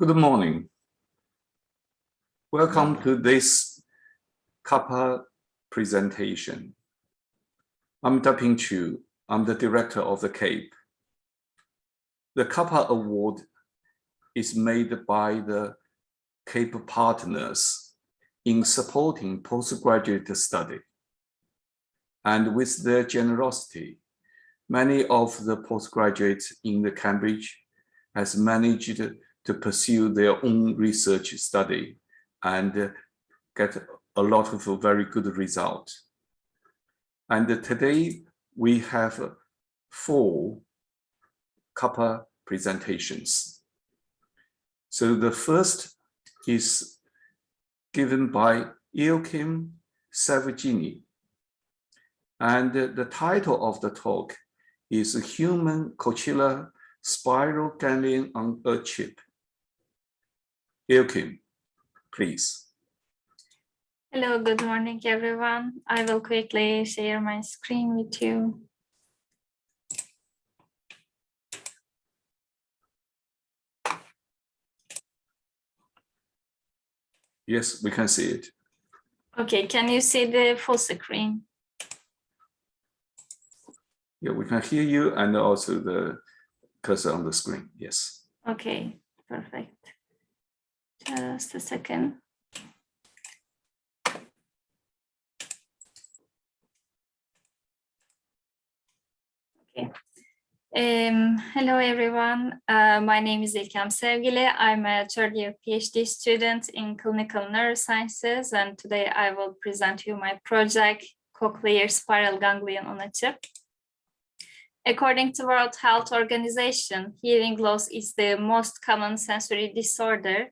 Good morning. Welcome to this CAPA presentation. I'm Daping Chu. I'm the director of the CAPE. The CAPA Award is made by the CAPE partners in supporting postgraduate study. And with their generosity, many of the postgraduates in the Cambridge has managed to pursue their own research study and get a lot of very good results. And today we have 4 CAPA presentations. So the first is given by Ilkem Sevgili. And the title of the talk is Human Cochlea Spiral Ganglion-On-A-Chip. Ilkem, please. Hello, good morning, everyone. I will quickly share my screen with you. Yes, we can see it. Okay, can you see the full screen? Yeah, we can hear you and also the cursor on the screen, yes. Okay, perfect. Just a second. Okay. Hello, everyone. My name is Ilkem Sevgili. I'm a third-year PhD student in clinical neurosciences, and today I will present you my project, Cochlear Spiral Ganglion-On-A-Chip. According to World Health Organization, hearing loss is the most common sensory disorder,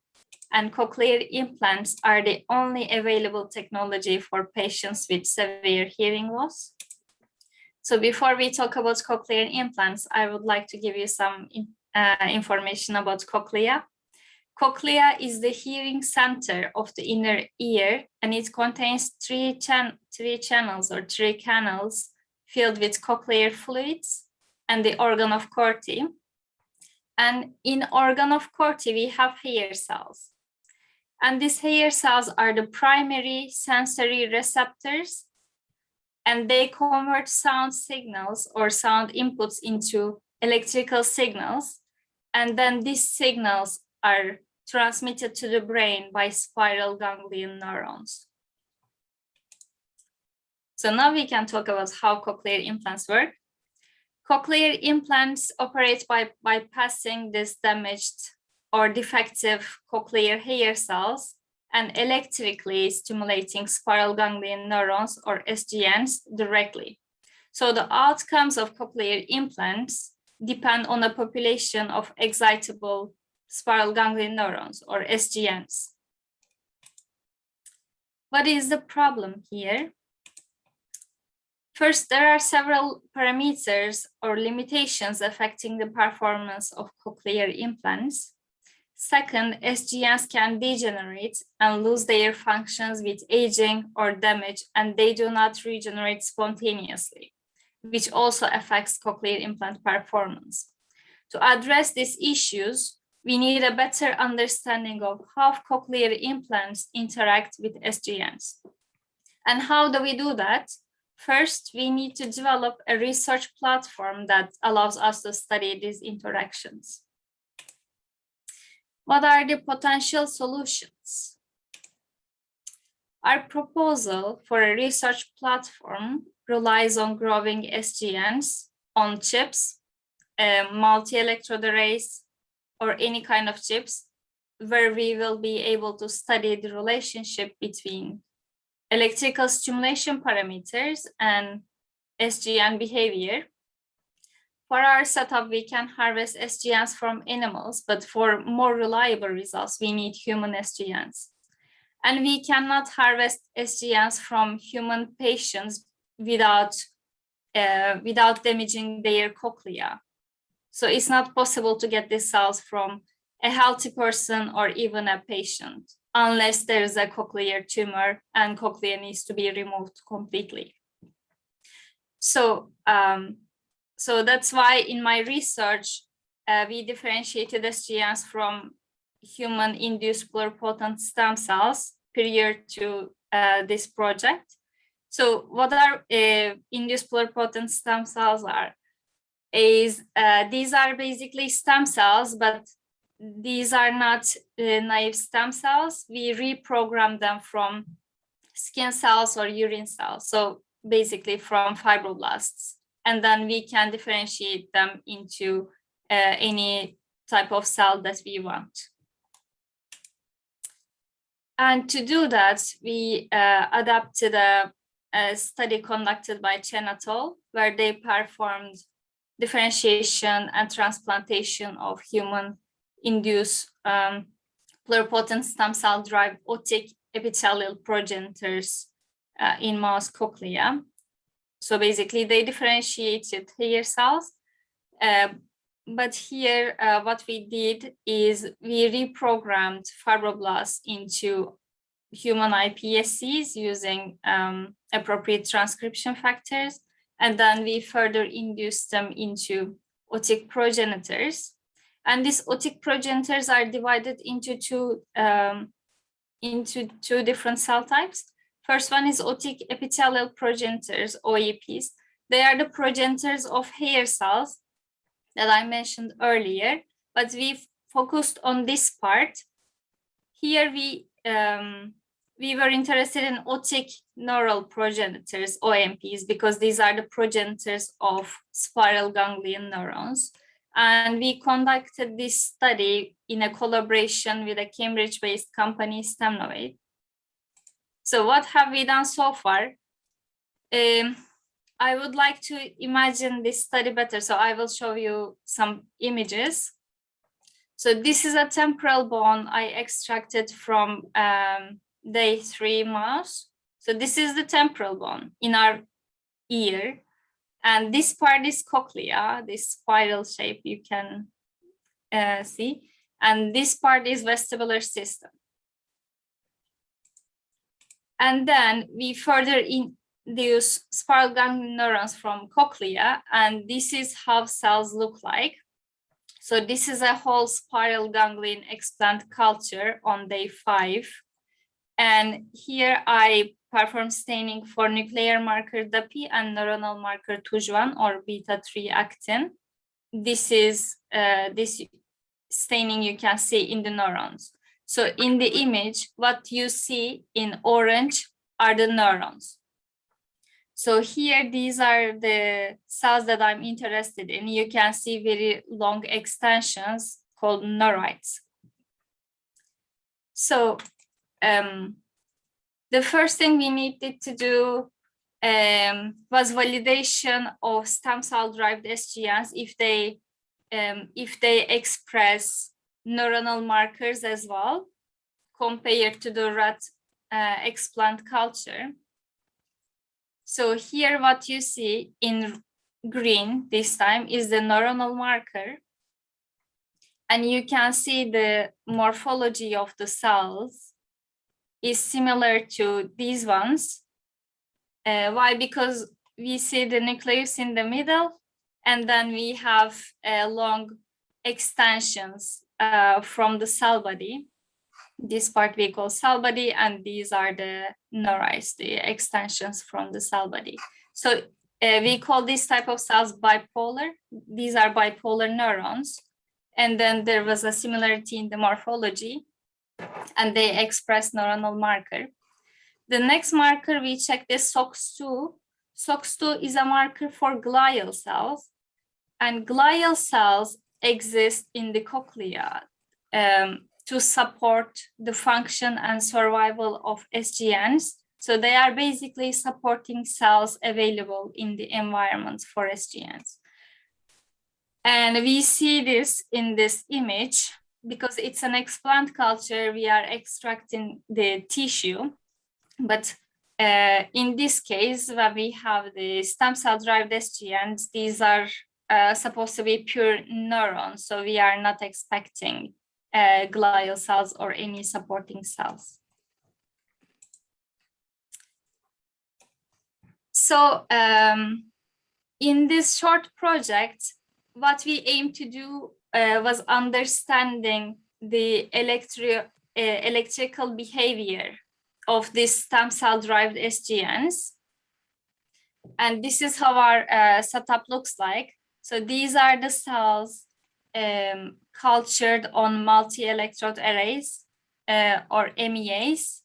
and cochlear implants are the only available technology for patients with severe hearing loss. So before we talk about cochlear implants, I would like to give you some information about cochlea. Cochlea is the hearing center of the inner ear, and it contains three canals filled with cochlear fluids and the organ of Corti. And in organ of Corti, we have hair cells. And these hair cells are the primary sensory receptors, and they convert sound signals or sound inputs into electrical signals. And then these signals are transmitted to the brain by spiral ganglion neurons. So now we can talk about how cochlear implants work. Cochlear implants operate by bypassing these damaged or defective cochlear hair cells and electrically stimulating spiral ganglion neurons or SGNs directly. So the outcomes of cochlear implants depend on a population of excitable spiral ganglion neurons or SGNs. What is the problem here? First, there are several parameters or limitations affecting the performance of cochlear implants. Second, SGNs can degenerate and lose their functions with aging or damage, and they do not regenerate spontaneously, which also affects cochlear implant performance. To address these issues, we need a better understanding of how cochlear implants interact with SGNs. And how do we do that? First, we need to develop a research platform that allows us to study these interactions. What are the potential solutions? Our proposal for a research platform relies on growing SGNs on chips, multi-electrode arrays, or any kind of chips, where we will be able to study the relationship between electrical stimulation parameters and SGN behavior. For our setup, we can harvest SGNs from animals, but for more reliable results, we need human SGNs. And we cannot harvest SGNs from human patients without damaging their cochlea. So it's not possible to get these cells from a healthy person or even a patient, unless there's a cochlear tumor and cochlea needs to be removed completely. So that's why in my research, we differentiated SGNs from human-induced pluripotent stem cells prior to this project. So what are induced pluripotent stem cells are? These are basically stem cells, but these are not naive stem cells. We reprogram them from skin cells or urine cells, so basically from fibroblasts, and then we can differentiate them into any type of cell that we want. And to do that, we adapted a study conducted by Chen et al., where they performed differentiation and transplantation of human-induced pluripotent stem cell-derived otic epithelial progenitors in mouse cochlea. So basically, they differentiated hair cells. But here, what we did is we reprogrammed fibroblasts into human iPSCs using appropriate transcription factors. And then we further induced them into otic progenitors. And these otic progenitors are divided into two different cell types. First one is otic epithelial progenitors, OEPs. They are the progenitors of hair cells that I mentioned earlier, but we focused on this part. Here we were interested in otic neural progenitors, OMPs, because these are the progenitors of spiral ganglion neurons. And we conducted this study in a collaboration with a Cambridge-based company, StemNovate. So what have we done so far? I would like to imagine this study better, so I will show you some images. So this is a temporal bone I extracted from day 3 mouse. So this is the temporal bone in our ear. And this part is cochlea, this spiral shape you can see. And this part is vestibular system. And then we further induce spiral ganglion neurons from cochlea, and this is how cells look like. So this is a whole spiral ganglion explant culture on day 5. And here I perform staining for nuclear marker DAPI and neuronal marker TUJ1 or beta-3 actin. This is this staining you can see in the neurons. So in the image, what you see in orange are the neurons. So here, these are the cells that I'm interested in. You can see very long extensions called neurites. So the first thing we needed to do was validation of stem cell-derived SGNs if they express neuronal markers as well, compared to the rat explant culture. So here what you see in green this time is the neuronal marker. And you can see the morphology of the cells is similar to these ones. Why? Because we see the nucleus in the middle, and then we have long extensions from the cell body. This part we call cell body, and these are the neurites, the extensions from the cell body. So we call this type of cells bipolar. These are bipolar neurons. And then there was a similarity in the morphology, and they express neuronal marker. The next marker we checked is SOX2. SOX2 is a marker for glial cells, and glial cells exist in the cochlea to support the function and survival of SGNs. So they are basically supporting cells available in the environment for SGNs. And we see this in this image because it's an explant culture. We are extracting the tissue, but in this case, when we have the stem cell-derived SGNs, these are supposed to be pure neurons, so we are not expecting glial cells or any supporting cells. So in this short project, what we aim to do was understanding the electrical behavior of these stem cell-derived SGNs. And this is how our setup looks like. So these are the cells cultured on multi-electrode arrays or MEAs.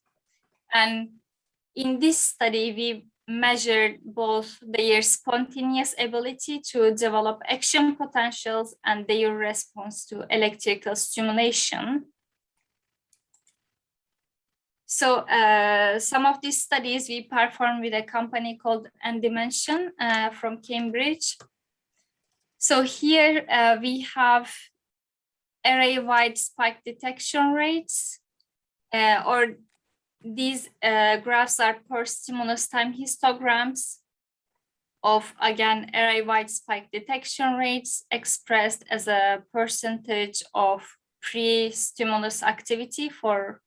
And in this study, we measured both their spontaneous ability to develop action potentials and their response to electrical stimulation. So some of these studies we performed with a company called N-Dimension from Cambridge. So here we have array-wide spike detection rates, or these graphs are per stimulus time histograms of, again, array-wide spike detection rates expressed as a percentage of pre-stimulus activity for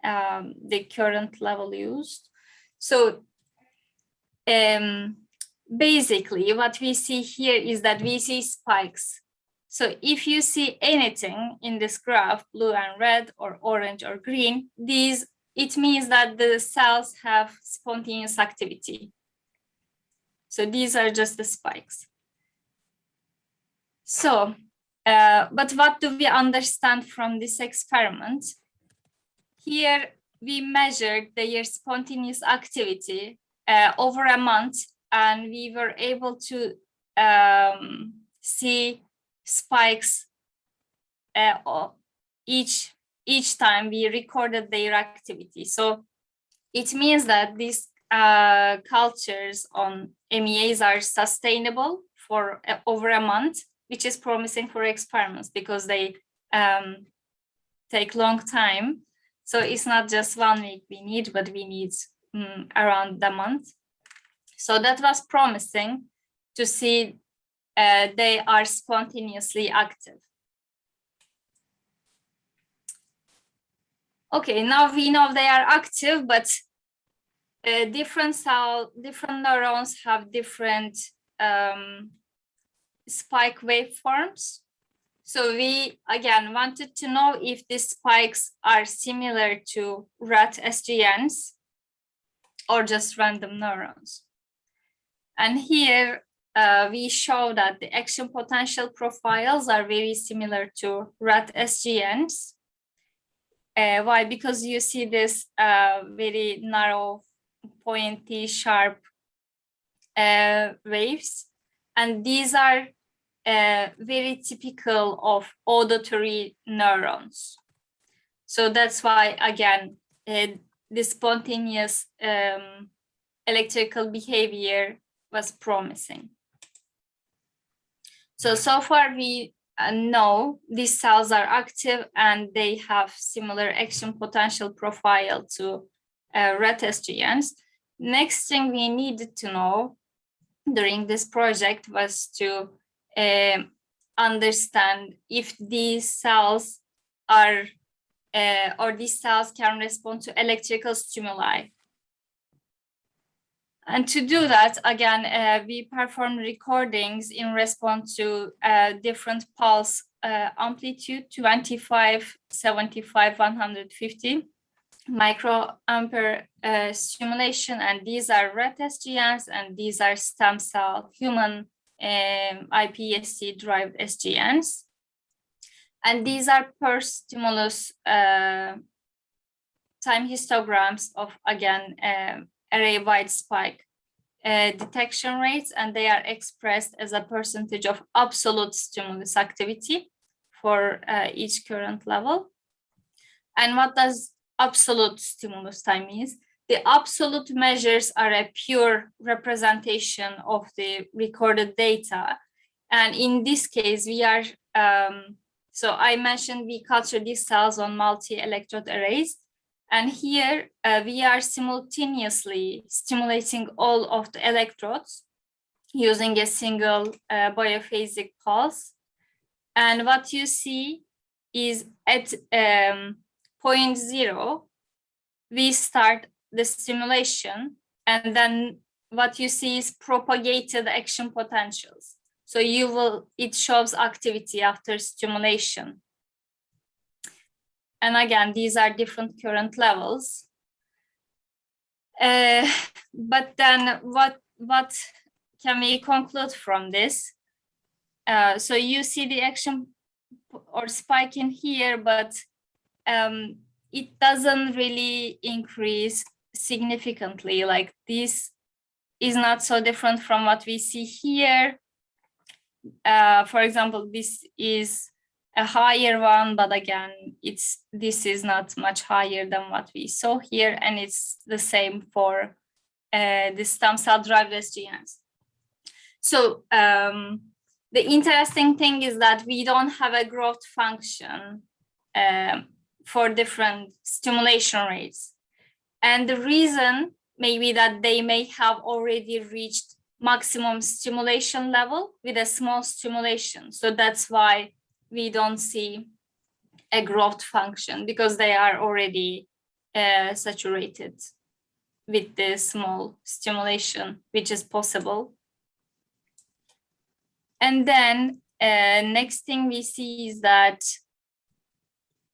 the current level used. So basically what we see here is that we see spikes. So if you see anything in this graph, blue and red or orange or green, it means that the cells have spontaneous activity. So these are just the spikes. So, but what do we understand from this experiment? Here we measured their spontaneous activity over a month, and we were able to see spikes each time we recorded their activity. So it means that these cultures on MEAs are sustainable for over a month, which is promising for experiments because they take long time. So it's not just 1 week we need, but we need around a month. So that was promising to see they are spontaneously active. Okay, now we know they are active, but different neurons have different spike waveforms. So we, again, wanted to know if these spikes are similar to rat SGNs or just random neurons. And here we show that the action potential profiles are very similar to rat SGNs. Why? Because you see this very narrow, pointy, sharp waves. And these are very typical of auditory neurons. So that's why, again, the spontaneous electrical behavior was promising. So far we know these cells are active and they have similar action potential profile to rat SGNs. Next thing we needed to know during this project was to understand if these cells are or these cells can respond to electrical stimuli. And to do that, again, we performed recordings in response to different pulse amplitude, 25, 75, 150 microampere stimulation, and these are rat SGNs, and these are stem cell human iPSC-derived SGNs. And these are per stimulus time histograms of, again, array-wide spike detection rates, and they are expressed as a percentage of absolute stimulus activity for each current level. And what does absolute stimulus time means? The absolute measures are a pure representation of the recorded data. And in this case, we are, so I mentioned we culture these cells on multi-electrode arrays. And here we are simultaneously stimulating all of the electrodes using a single biophasic pulse. And what you see is at point 0, we start the stimulation, and then what you see is propagated action potentials. So it shows activity after stimulation. And again, these are different current levels. But then what can we conclude from this? So you see the action or spike in here, but it doesn't really increase significantly. Like this is not so different from what we see here. For example, this is a higher one, but again, this is not much higher than what we saw here, and it's the same for the stem cell derived SGNs. So the interesting thing is that we don't have a growth function for different stimulation rates. And the reason may be that they may have already reached maximum stimulation level with a small stimulation. So that's why we don't see a growth function, because they are already saturated with the small stimulation, which is possible. And then next thing we see is that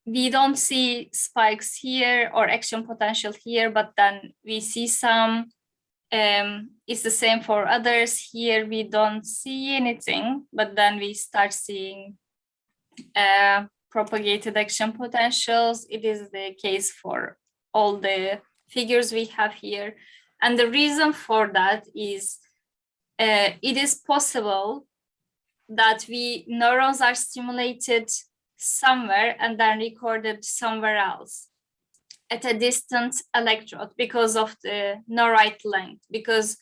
we don't see spikes here or action potential here, but then we see some, it's the same for others. Here we don't see anything, but then we start seeing propagated action potentials. It is the case for all the figures we have here. And the reason for that is it is possible that neurons are stimulated somewhere and then recorded somewhere else at a distant electrode because of the neurite length, because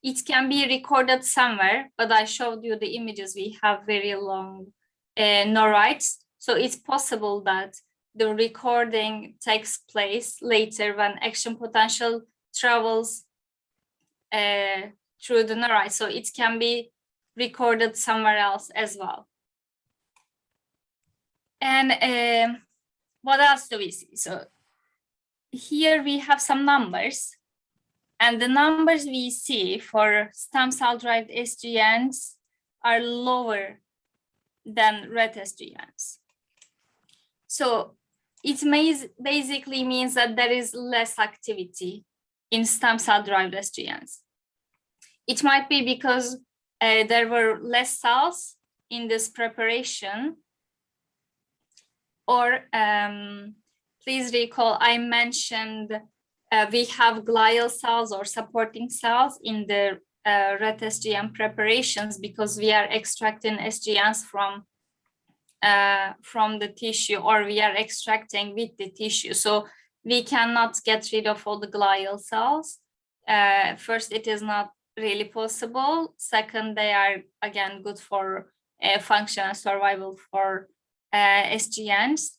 it can be recorded somewhere, but I showed you the images, we have very long neurites. So it's possible that the recording takes place later when action potential travels through the neurite. So it can be recorded somewhere else as well. And what else do we see? So here we have some numbers, and the numbers we see for stem cell derived SGNs are lower than red SGNs. So it basically means that there is less activity in stem cell derived SGNs. It might be because there were less cells in this preparation, or please recall I mentioned we have glial cells or supporting cells in the red SGN preparations because we are extracting SGNs from the tissue, or we are extracting with the tissue. So we cannot get rid of all the glial cells. First, it is not really possible. Second, they are again good for function and survival for SGNs.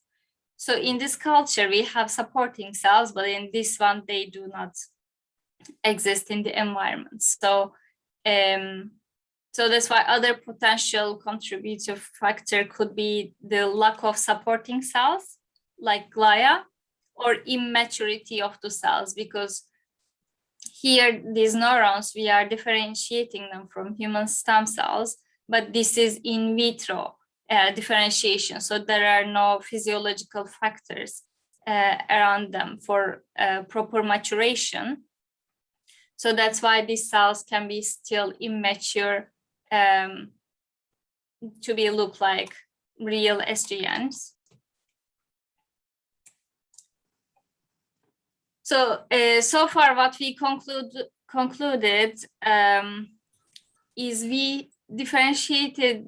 So in this culture, we have supporting cells, but in this one, they do not exist in the environment. So, so that's why other potential contributive factor could be the lack of supporting cells, like glia, or immaturity of the cells, because here, these neurons, we are differentiating them from human stem cells, but this is in vitro differentiation. So there are no physiological factors around them for proper maturation. So that's why these cells can be still immature to look like real SGNs. So, so far what we concluded is we differentiated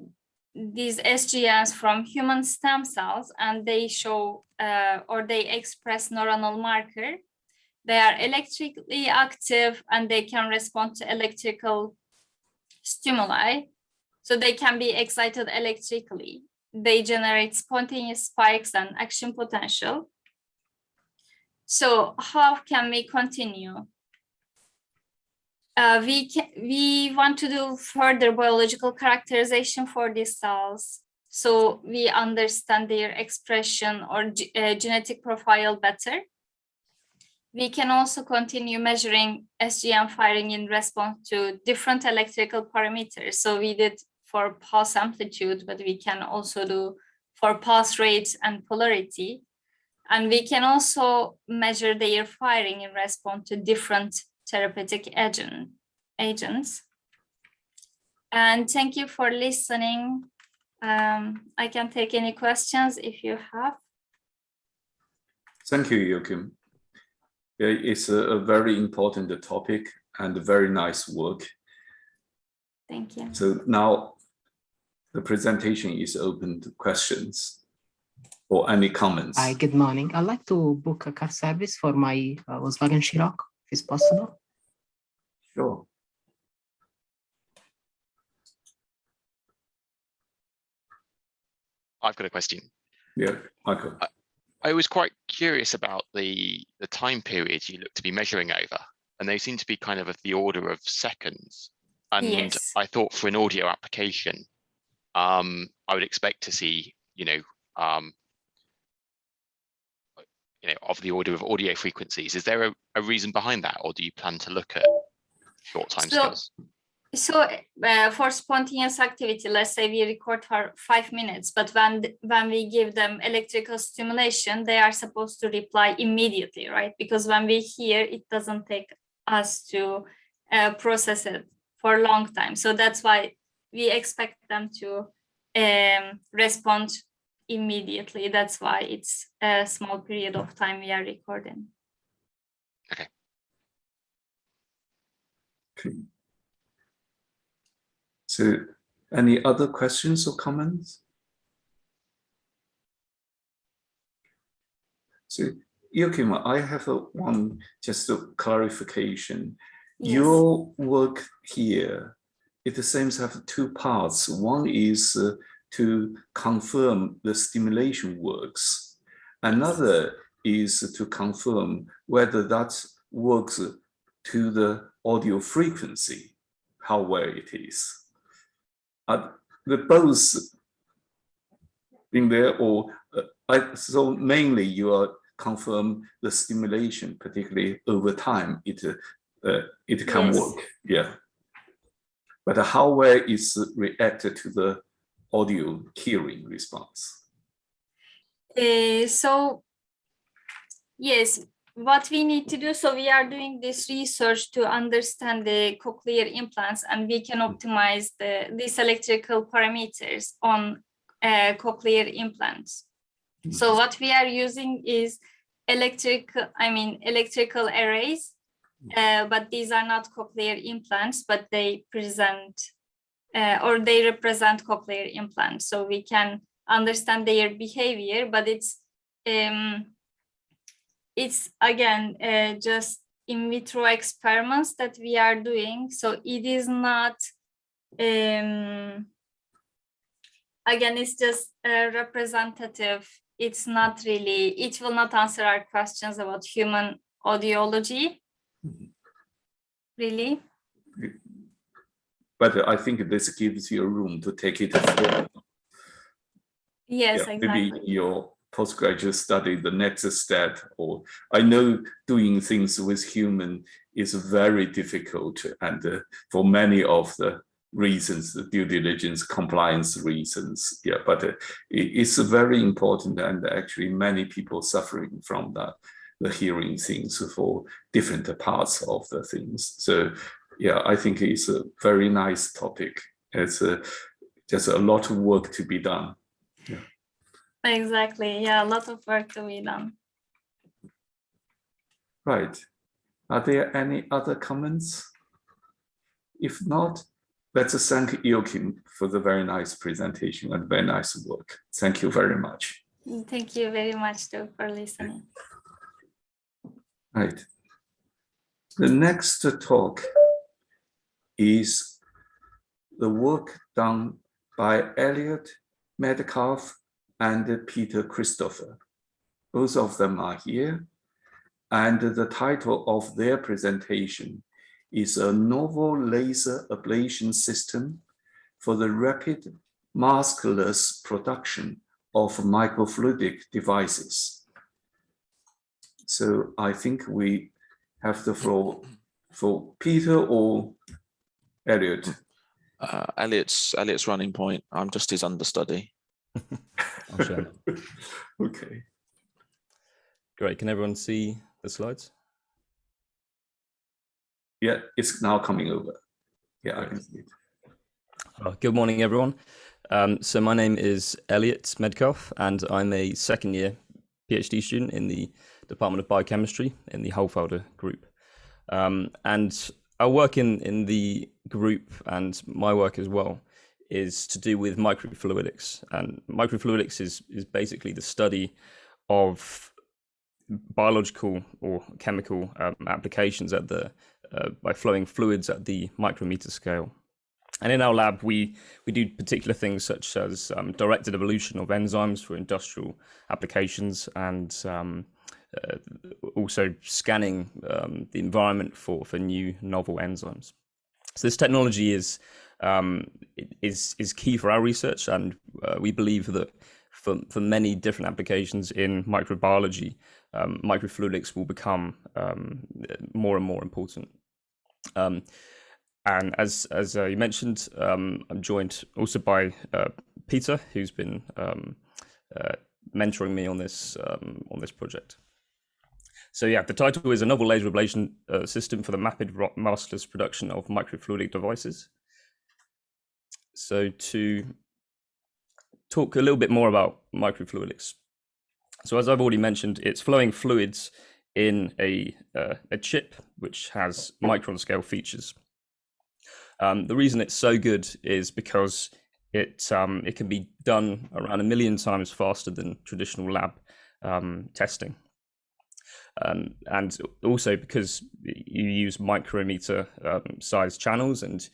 these SGNs from human stem cells, and they show or they express neuronal marker. They are electrically active and they can respond to electrical stimuli. So they can be excited electrically. They generate spontaneous spikes and action potential. So how can we continue? We want to do further biological characterization for these cells, so we understand their expression or genetic profile better. We can also continue measuring SGN firing in response to different electrical parameters. So we did for pulse amplitude, but we can also do for pulse rates and polarity. And we can also measure their firing in response to different therapeutic agents. And thank you for listening. I can take any questions if you have. Thank you, Ilkem. It's a very important topic and very nice work. Thank you. So now the presentation is open to questions or any comments. Hi, good morning. I'd like to book a car service for my Volkswagen Scirocco, if it's possible. Sure. I've got a question. Yeah, Michael. I was quite curious about the time periods you look to be measuring over, and they seem to be kind of the order of seconds. And Yes. I thought for an audio application, I would expect to see, of the order of audio frequencies. Is there a reason behind that, or do you plan to look at short timescales? So for spontaneous activity, let's say we record for 5 minutes, but when we give them electrical stimulation, they are supposed to reply immediately, right? Because when we hear, it doesn't take us to process it for a long time. So that's why we expect them to respond immediately. That's why it's a small period of time we are recording. Okay. Okay. So any other questions or comments? So Ilkem, I have just a clarification. Yes. Your work here, it seems to have two parts. One is to confirm the stimulation works. Another is to confirm whether that works to the audio frequency, how well it is. The both in there, or so mainly you are confirm the stimulation, particularly over time, it can Yes. work, yeah. But how well is reacted to the audio hearing response? So yes, what we need to do, so we are doing this research to understand the cochlear implants, and we can optimize these electrical parameters on cochlear implants. So what we are using is electrical arrays, but these are not cochlear implants, but they present or they represent cochlear implants. So we can understand their behavior, but it's again just in vitro experiments that we are doing. So it is not, again, it's just representative. It's not really, it will not answer our questions about human audiology, really. But I think this gives you room to take it forward. Yes, Yeah, exactly. maybe your postgraduate study, the next step, or I know doing things with human is very difficult, and for many of the reasons, the due diligence, compliance reasons, yeah, but it's very important, and actually many people suffering from that, the hearing things for different parts of the things. So yeah, I think it's a very nice topic. It's just a lot of work to be done. Yeah. Exactly. Yeah, a lot of work to be done. Right. Are there any other comments? If not, let's thank Ilkem for the very nice presentation and very nice work. Thank you very much. Thank you very much too for listening. Right. The next talk is the work done by Elliot Medkoff and Peter Christopher. Both of them are here. And the title of their presentation is a novel laser ablation system for the rapid maskless production of microfluidic devices. So I think we have the floor for Peter or Elliot. Elliot's running point. I'm just his understudy. Okay. Great. Can everyone see the slides? Yeah, it's now coming over. Yeah, I can see it. Good morning, everyone. So my name is Elliot Medkoff, and I'm a second year PhD student in the Department of Biochemistry in the Hohlfelder group. And our work in the group, and my work as well, is to do with microfluidics. And microfluidics is basically the study of biological or chemical applications at the by flowing fluids at the micrometer scale. And in our lab, we do particular things such as directed evolution of enzymes for industrial applications, and also scanning the environment for new novel enzymes. So this technology is key for our research, and we believe that for many different applications in microbiology, microfluidics will become more and more important. And as you mentioned, I'm joined also by Peter, who's been mentoring me on this project. So yeah, the title is a novel laser ablation system for the rapid maskless production of microfluidic devices. So to talk a little bit more about microfluidics. So as I've already mentioned, it's flowing fluids in a chip which has micron scale features. The reason it's so good is because it can be done around 1 million times faster than traditional lab testing. And also because you use micrometer size channels, and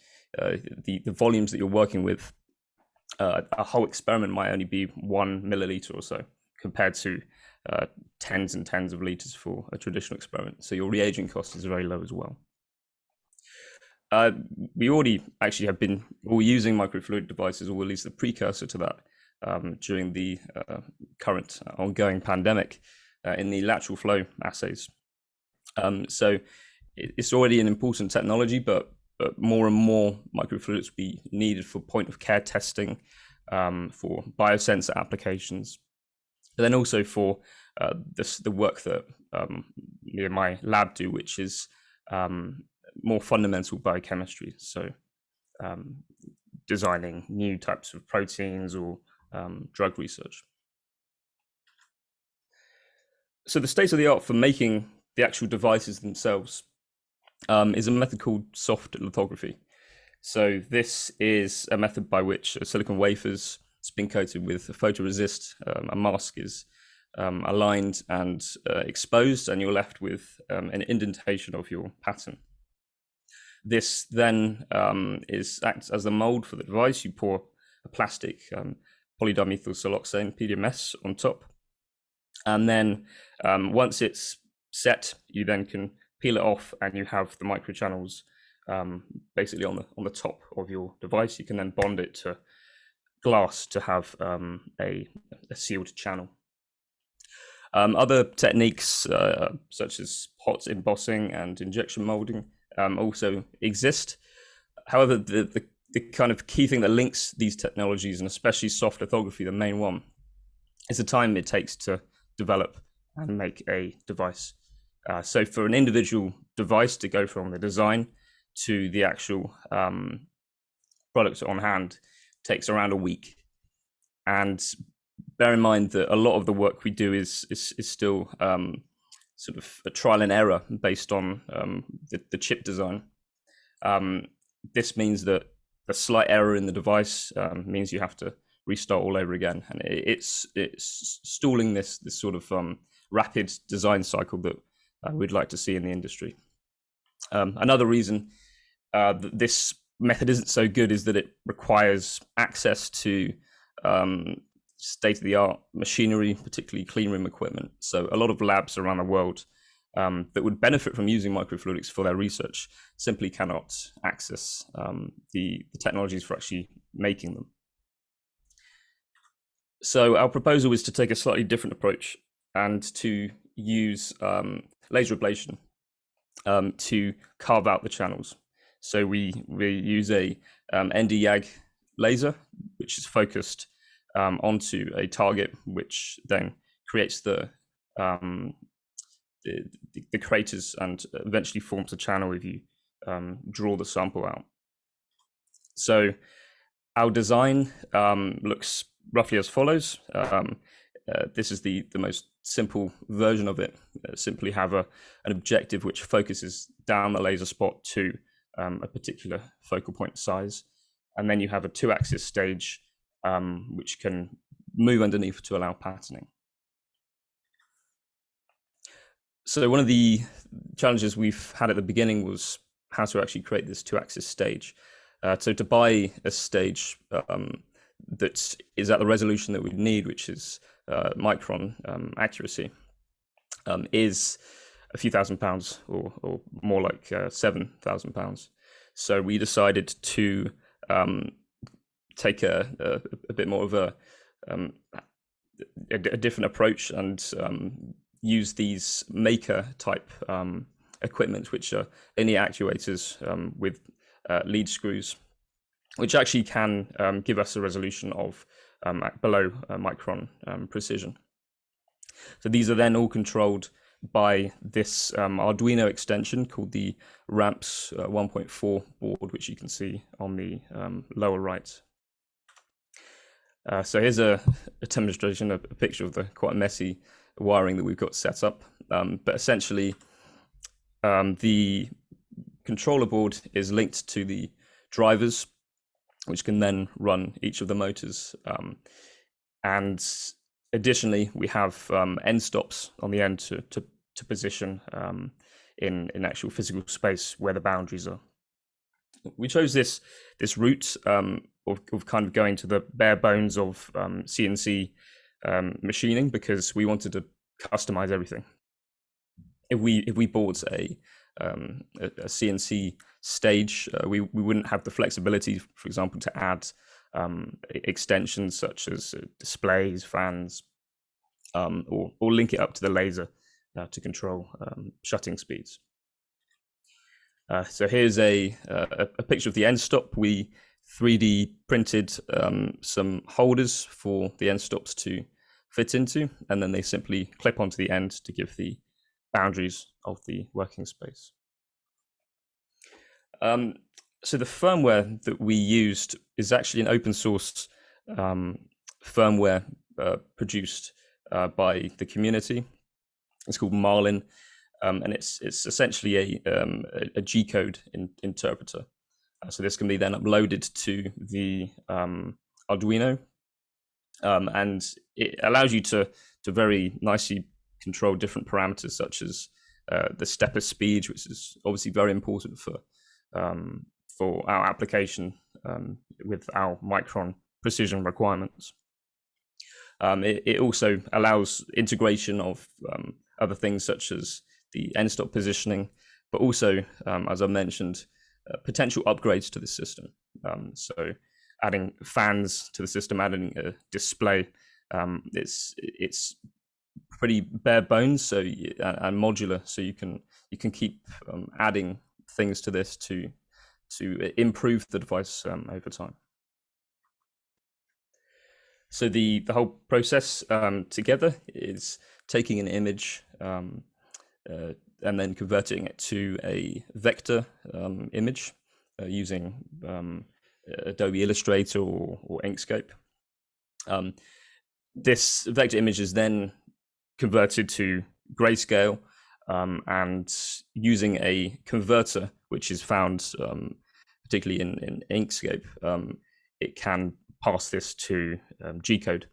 the volumes that you're working with, a whole experiment might only be 1 milliliter or so, compared to tens and tens of liters for a traditional experiment. So your reagent cost is very low as well. We already actually have been all using microfluidic devices, or at least the precursor to that, during the current ongoing pandemic in the lateral flow assays. So it's already an important technology, but more and more microfluidics will be needed for point of care testing, for biosensor applications, but then also for the work that me and my lab do, which is more fundamental biochemistry. So designing new types of proteins or drug research. So the state of the art for making the actual devices themselves is a method called soft lithography. So this is a method by which silicon wafers spin coated with a photoresist, a mask is aligned and exposed, and you're left with an indentation of your pattern. This then acts as the mold for the device. You pour a plastic polydimethylsiloxane, PDMS, on top. And then once it's set, you then can peel it off, and you have the microchannels basically on the top of your device. You can then bond it to glass to have a sealed channel. Other techniques such as hot embossing and injection molding also exist. However, the kind of key thing that links these technologies, and especially soft lithography, the main one, is the time it takes to develop and make a device. So for an individual device to go from the design to the actual product on hand takes around a week. And bear in mind that a lot of the work we do is still sort of a trial and error based on the chip design. This means that a slight error in the device means you have to restart all over again, and it's stalling this sort of rapid design cycle that we'd like to see in the industry. Another reason that this method isn't so good is that it requires access to state-of-the-art machinery, particularly clean room equipment. So a lot of labs around the world that would benefit from using microfluidics for their research simply cannot access the technologies for actually making them. So our proposal is to take a slightly different approach and to use laser ablation to carve out the channels. So we use a ND-YAG laser, which is focused onto a target, which then creates the the craters and eventually forms a channel if you draw the sample out. So our design looks roughly as follows. This is the most simple version of it. Simply have an objective which focuses down the laser spot to a particular focal point size. And then you have a 2-axis stage which can move underneath to allow patterning. So one of the challenges we've had at the beginning was how to actually create this 2-axis stage. So to buy a stage that is at the resolution that we need, which is micron accuracy, is a few £1,000s or more like £7,000. So we decided to take a bit more of a different approach and use these maker type equipment, which are linear actuators with lead screws, which actually can give us a resolution of below micron precision. So these are then all controlled by this Arduino extension called the RAMPS 1.4 board, which you can see on the lower right. So here's a demonstration, a picture of the quite messy wiring that we've got set up. But essentially, the controller board is linked to the drivers, which can then run each of the motors. And additionally, we have end stops on the end to position in actual physical space where the boundaries are. We chose this route of kind of going to the bare bones of CNC machining because we wanted to customize everything. If we bought a CNC stage, we wouldn't have the flexibility, for example, to add extensions such as displays, fans, or link it up to the laser to control shutting speeds. So here's a picture of the end stop. We 3D printed some holders for the end stops to fit into, and then they simply clip onto the end to give the boundaries of the working space. So the firmware that we used is actually an open source firmware produced by the community. It's called Marlin, and it's essentially a G-code interpreter. So this can be then uploaded to the Arduino, and it allows you to very nicely control different parameters such as the stepper speed, which is obviously very important for our application with our micron precision requirements. It also allows integration of other things such as the end stop positioning, but also, as I mentioned, potential upgrades to the system. So adding fans to the system, adding a display, it's pretty bare bones and modular, so you can keep adding things to this to improve the device over time. So the whole process together is taking an image and then converting it to a vector image using Adobe Illustrator or Inkscape. This vector image is then converted to grayscale, and using a converter, which is found particularly in Inkscape, it can pass this to G-code.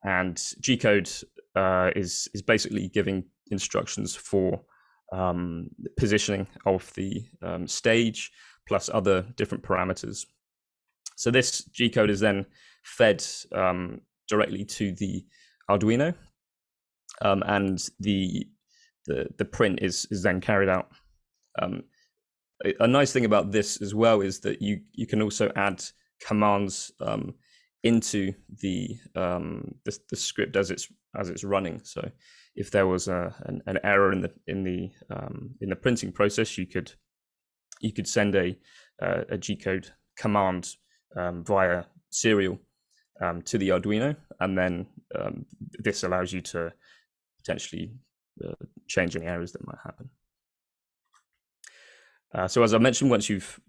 And G-code is basically giving instructions for the positioning of the stage plus other different parameters. So this G-code is then fed directly to the Arduino, and the print is then carried out. A nice thing about this as well is that you can also add commands into the script as it's running. So if there was an error in the printing process, you could send a G-code command via serial to the Arduino, and then this allows you to potentially change any errors that might happen. So as I mentioned, once you've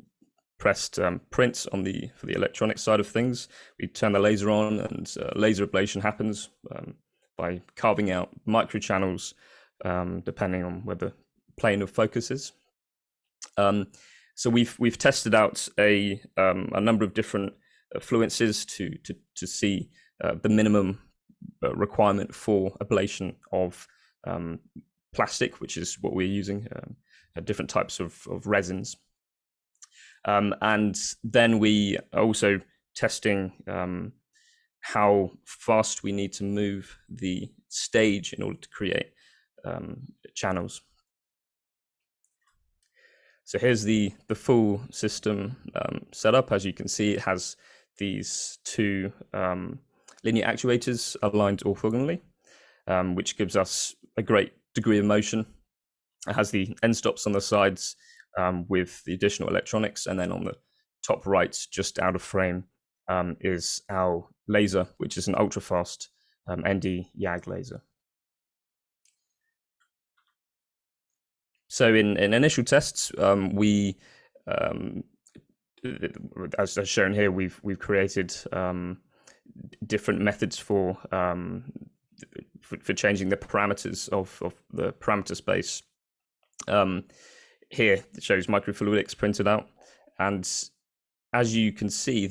pressed print on for the electronic side of things, we turn the laser on, and laser ablation happens by carving out microchannels depending on where the plane of focus is. So we've tested out a number of different fluences to see the minimum requirement for ablation of plastic, which is what we're using, different types of resins. And then we are also testing how fast we need to move the stage in order to create channels. So here's the full system set up. As you can see, it has these two linear actuators aligned orthogonally, which gives us a great degree of motion. It has the end stops on the sides with the additional electronics, and then on the top right, just out of frame, is our laser, which is an ultra-fast ND YAG laser. So in initial tests, we, as shown here, we've created different methods for changing the parameters of the parameter space. Here it shows microfluidics printed out, and as you can see,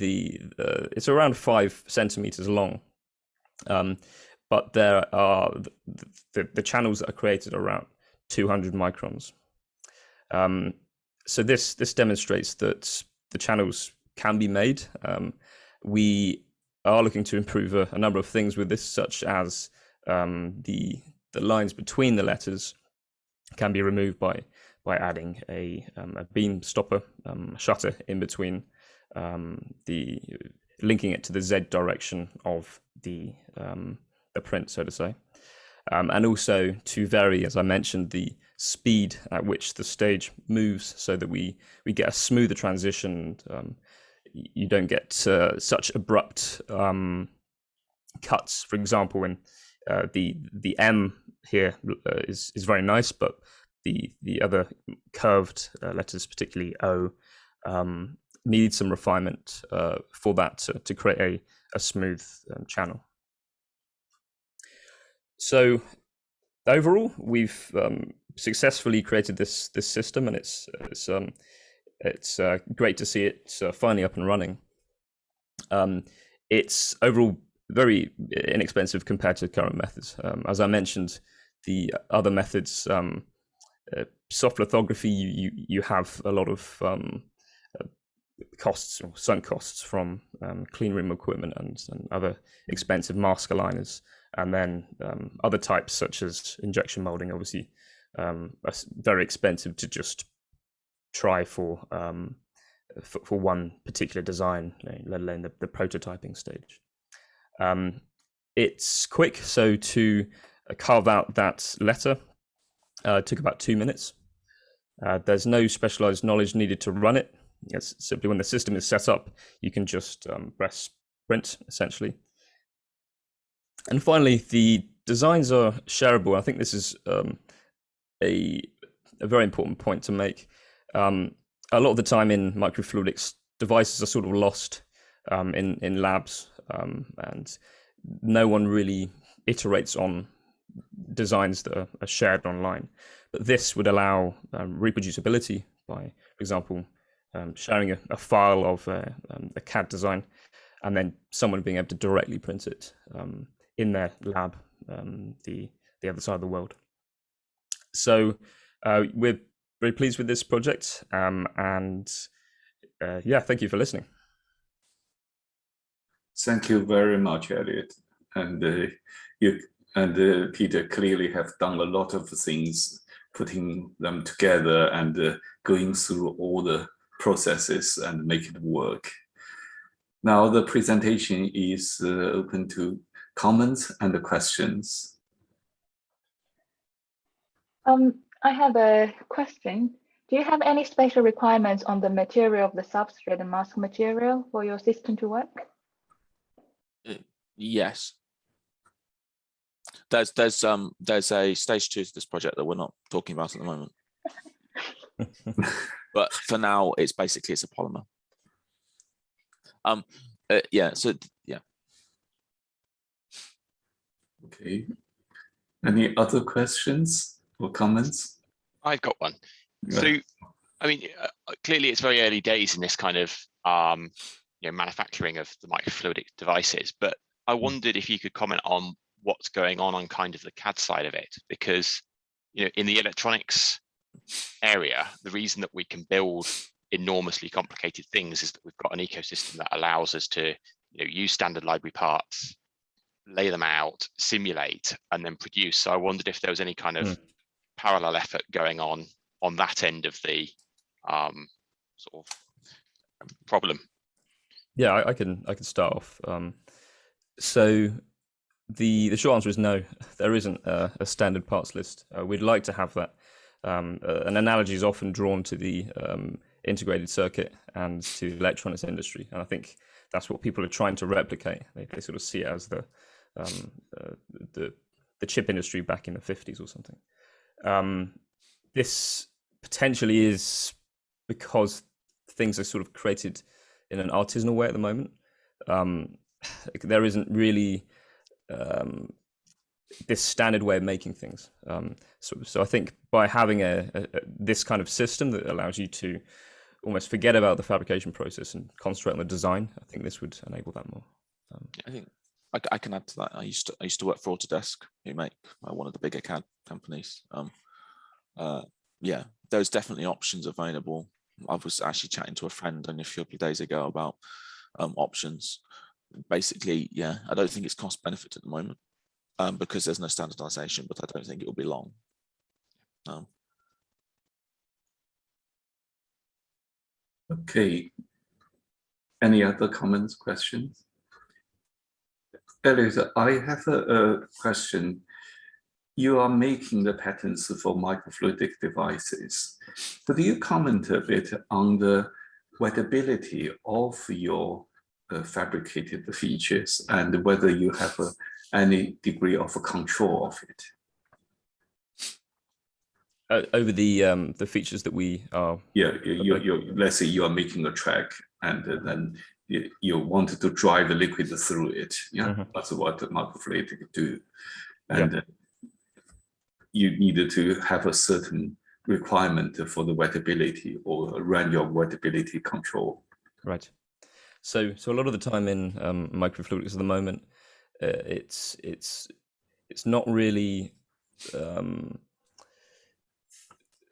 it's around 5 centimeters long, but there are the channels that are created around 200 microns. So this demonstrates that the channels can be made. We are looking to improve a number of things with this, such as the lines between the letters can be removed by adding a beam stopper shutter in between, linking it to the Z direction of the print, so to say. And also to vary, as I mentioned, the speed at which the stage moves, so that we get a smoother transition. You don't get such abrupt cuts. For example, when the M here is very nice, but the other curved letters, particularly O, need some refinement for that to create a smooth channel. So overall, we've successfully created this system, and it's great to see it finally up and running. It's overall very inexpensive compared to current methods. As I mentioned, the other methods, soft lithography, you have a lot of costs or sunk costs from clean room equipment and other expensive mask aligners. And then other types, such as injection molding, obviously are very expensive to just try for one particular design, let alone the prototyping stage. It's quick, so to carve out that letter took about 2 minutes. There's no specialized knowledge needed to run it. It's simply when the system is set up, you can just press print, essentially. And finally, the designs are shareable. I think this is a very important point to make. A lot of the time in microfluidics, devices are sort of lost in labs, and no one really iterates on designs that are shared online. But this would allow reproducibility by, for example, sharing a file of a CAD design, and then someone being able to directly print it in their lab, the other side of the world. So we're very pleased with this project, and yeah, thank you for listening. Thank you very much, Elliot. And you and Peter clearly have done a lot of things, putting them together and going through all the processes and make it work. Now the presentation is open to comments and questions. I have a question. Do you have any special requirements on the material of the substrate and mask material for your system to work? Yes. there's a stage 2 to this project that we're not talking about at the moment. But for now, it's a polymer. Yeah. So yeah. Okay. Any other questions or comments? I've got one. Yeah. So, I mean, clearly it's very early days in this kind of manufacturing of the microfluidic devices, but I wondered if you could comment on what's going on kind of the CAD side of it, because in the electronics area, the reason that we can build enormously complicated things is that we've got an ecosystem that allows us to use standard library parts, lay them out, simulate, and then produce. So I wondered if there was any kind of parallel effort going on that end of the sort of problem. Yeah, I can start off. So the short answer is no, there isn't a standard parts list. We'd like to have that. An analogy is often drawn to the integrated circuit and to the electronics industry, and I think that's what people are trying to replicate. They sort of see it as the chip industry back in the 50s or something. This potentially is because things are sort of created in an artisanal way at the moment. There isn't really this standard way of making things. So I think by having this kind of system that allows you to almost forget about the fabrication process and concentrate on the design, I think this would enable that more. I think I can add to that. I used to work for Autodesk, who make one of the bigger CAD companies. Yeah, there's definitely options available. I was actually chatting to a friend only a few days ago about options. Basically, yeah, I don't think it's cost benefit at the moment because there's no standardization, but I don't think it will be long. Okay. Any other comments, questions? Elliot, I have a question. You are making the patents for microfluidic devices. Could you comment a bit on the wetability of your fabricated features and whether you have any degree of control of it? Over the features that we are. Yeah, let's say you are making a track and then you wanted to drive the liquid through it. Yeah, that's what the microfluidic do. And you needed to have a certain requirement for the wetability or run your wetability control. Right. So a lot of the time in microfluidics at the moment, it's not really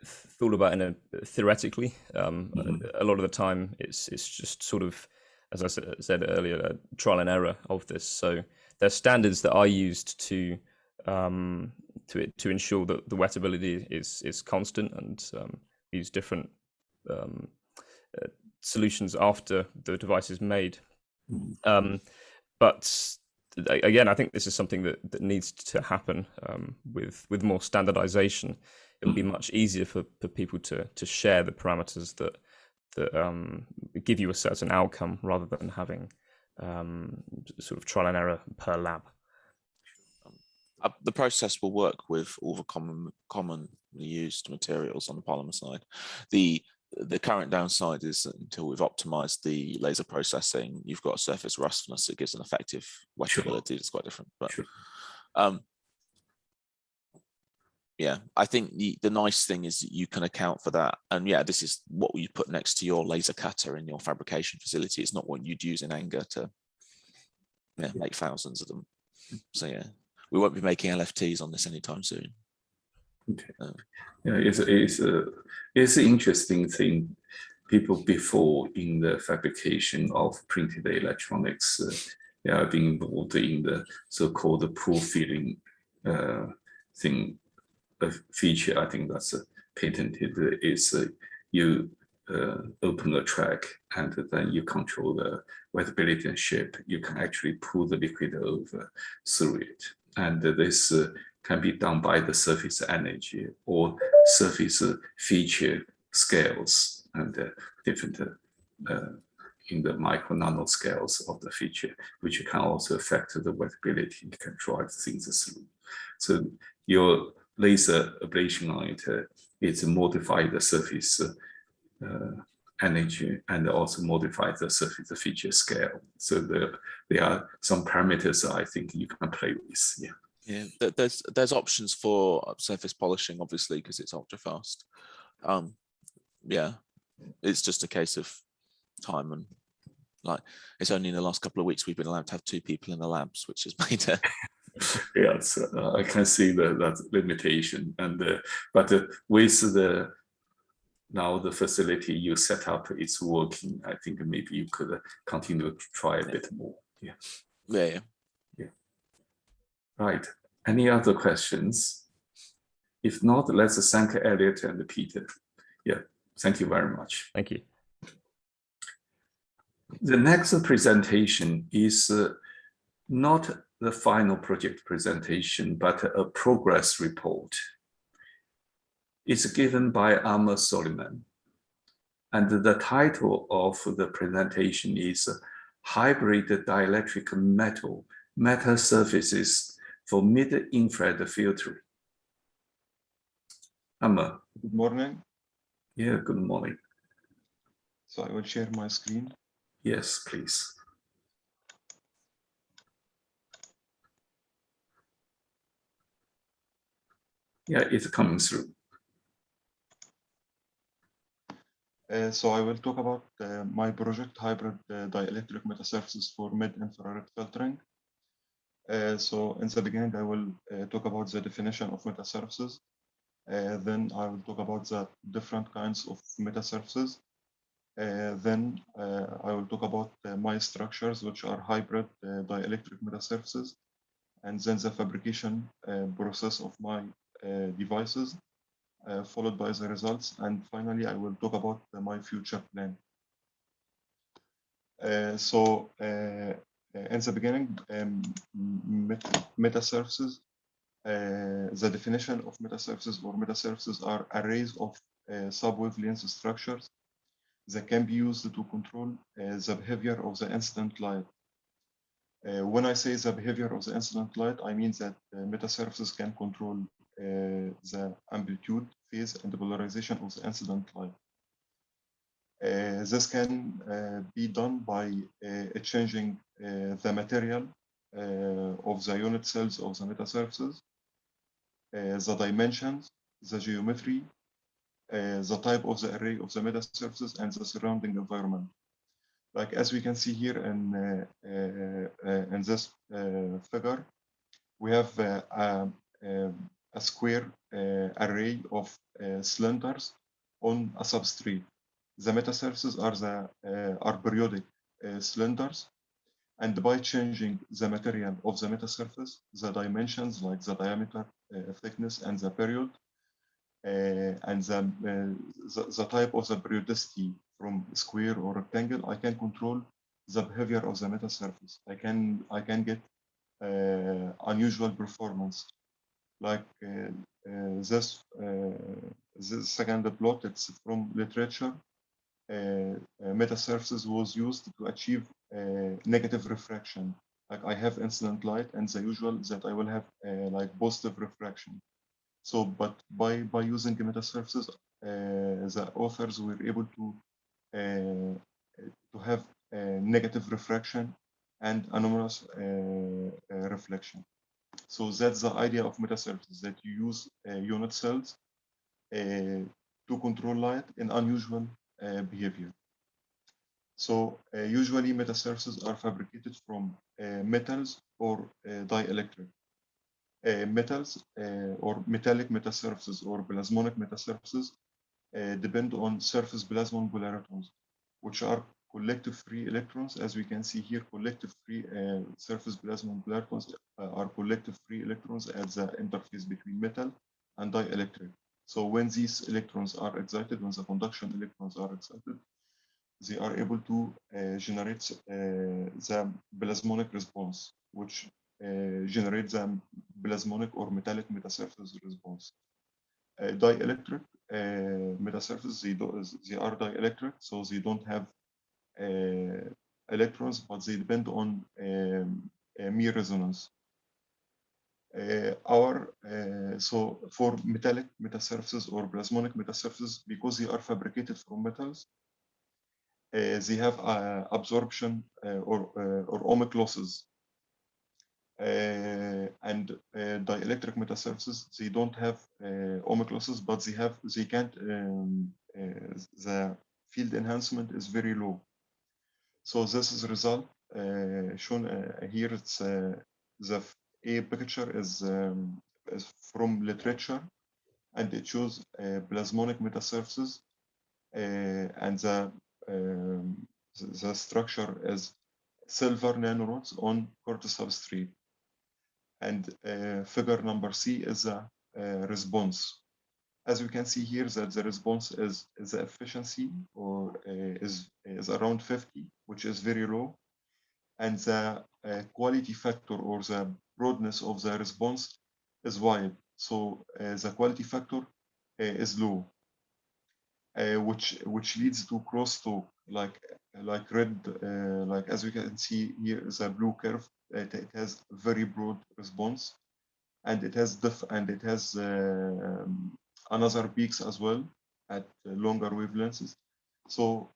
thought about in a theoretically. A lot of the time, it's just sort of, as I said earlier, trial and error of this. So there's standards that are used to ensure that the wetability is constant, and use different solutions after the device is made. But again, I think this is something that needs to happen with more standardization. It will be much easier for people to share the parameters that give you a certain outcome rather than having sort of trial and error per lab. The process will work with all the commonly used materials on the polymer side. The current downside is that until we've optimized the laser processing, you've got a surface roughness that gives an effective wetability. It's quite different. But yeah, I think the nice thing is that you can account for that. And yeah, this is what you put next to your laser cutter in your fabrication facility. It's not what you'd use in anger to make thousands of them. So yeah, we won't be making LFTs on this anytime soon. Okay. Yeah, it's an interesting thing. People before in the fabrication of printed electronics, they are being involved in the so-called pool filling thing. A feature I think that's patented is you open a track and then you control the wetability and shape. You can actually pull the liquid over through it, and this can be done by the surface energy or surface feature scales and different in the micro nano scales of the feature, which can also affect the wetability, can drive things through. So your laser ablation on it is modify the surface energy and also modify the surface feature scale. So there are some parameters I think you can play with. Yeah. Yeah, there's options for surface polishing, obviously, because it's ultra fast. Yeah, it's just a case of time, and like it's only in the last couple of weeks we've been allowed to have 2 people in the labs, which has made it. Yes, I can see that limitation, and but with now the facility you set up, it's working. I think maybe you could continue to try a bit more. Yeah. Yeah. Right. Any other questions? If not, let's thank Elliot and Peter. Yeah. Thank you very much. Thank you. The next presentation is not the final project presentation, but a progress report. It's given by Soliman. And the title of the presentation is Hybrid Dielectric-Metal Metasurfaces for Mid-Infrared Filtering. Good morning. Yeah, good morning. So I will share my screen. Yes, please. Yeah, it's coming through. So I will talk about my project, Hybrid Dielectric Metasurfaces for Mid-Infrared Filtering. So in the beginning, I will talk about the definition of metasurfaces. Then I will talk about the different kinds of metasurfaces. Then I will talk about my structures, which are hybrid dielectric metasurfaces, and then the fabrication process of my devices, followed by the results. And finally, I will talk about my future plan. So in the beginning, metasurfaces, the definition of metasurfaces or metasurfaces are arrays of sub-wavelength structures that can be used to control the behavior of the incident light. When I say the behavior of the incident light, I mean that metasurfaces can control the amplitude, phase, and the polarization of the incident light. This can be done by changing the material of the unit cells of the metasurfaces, the dimensions, the geometry, the type of the array of the metasurfaces, and the surrounding environment. Like as we can see here in this figure, we have a square array of cylinders on a substrate. The metasurfaces are periodic cylinders, and by changing the material of the metasurface, the dimensions like the diameter, thickness, and the period, and the type of the periodicity from square or rectangle, I can control the behavior of the metasurface. I can get unusual performance, like this second plot. It's from literature. Metasurfaces was used to achieve negative refraction. Like I have incident light, and the usual that I will have like positive refraction. So, but by using metasurfaces, the authors were able to have negative refraction and anomalous reflection. So that's the idea of metasurfaces, that you use unit cells to control light in unusual behavior. So usually metasurfaces are fabricated from metals or dielectric. Metals or metallic metasurfaces or plasmonic metasurfaces depend on surface plasmon polaritons, which are collective free electrons. As we can see here, collective free surface plasmon polaritons are collective free electrons at the interface between metal and dielectric. So when these electrons are excited, when the conduction electrons are excited, they are able to generate the plasmonic response, which generates the plasmonic or metallic metasurface response. Dielectric metasurfaces, they are dielectric, so they don't have electrons, but they depend on mere resonance. So for metallic metasurfaces or plasmonic metasurfaces, because they are fabricated from metals, they have absorption or ohmic losses. And dielectric metasurfaces, they don't have ohmic losses, but they can't, the field enhancement is very low. So this is a result shown here. It's the A picture is from literature, and it shows plasmonic metasurfaces, and the structure is silver nanorods on quartz substrate. And figure number C is a response. As we can see here, that the response is the efficiency or is around 50, which is very low, and the quality factor or the broadness of the response is wide. So the quality factor is low, which leads to crosstalk, like red, like as we can see here, the blue curve. It has very broad response, and it has another peaks as well at longer wavelengths. So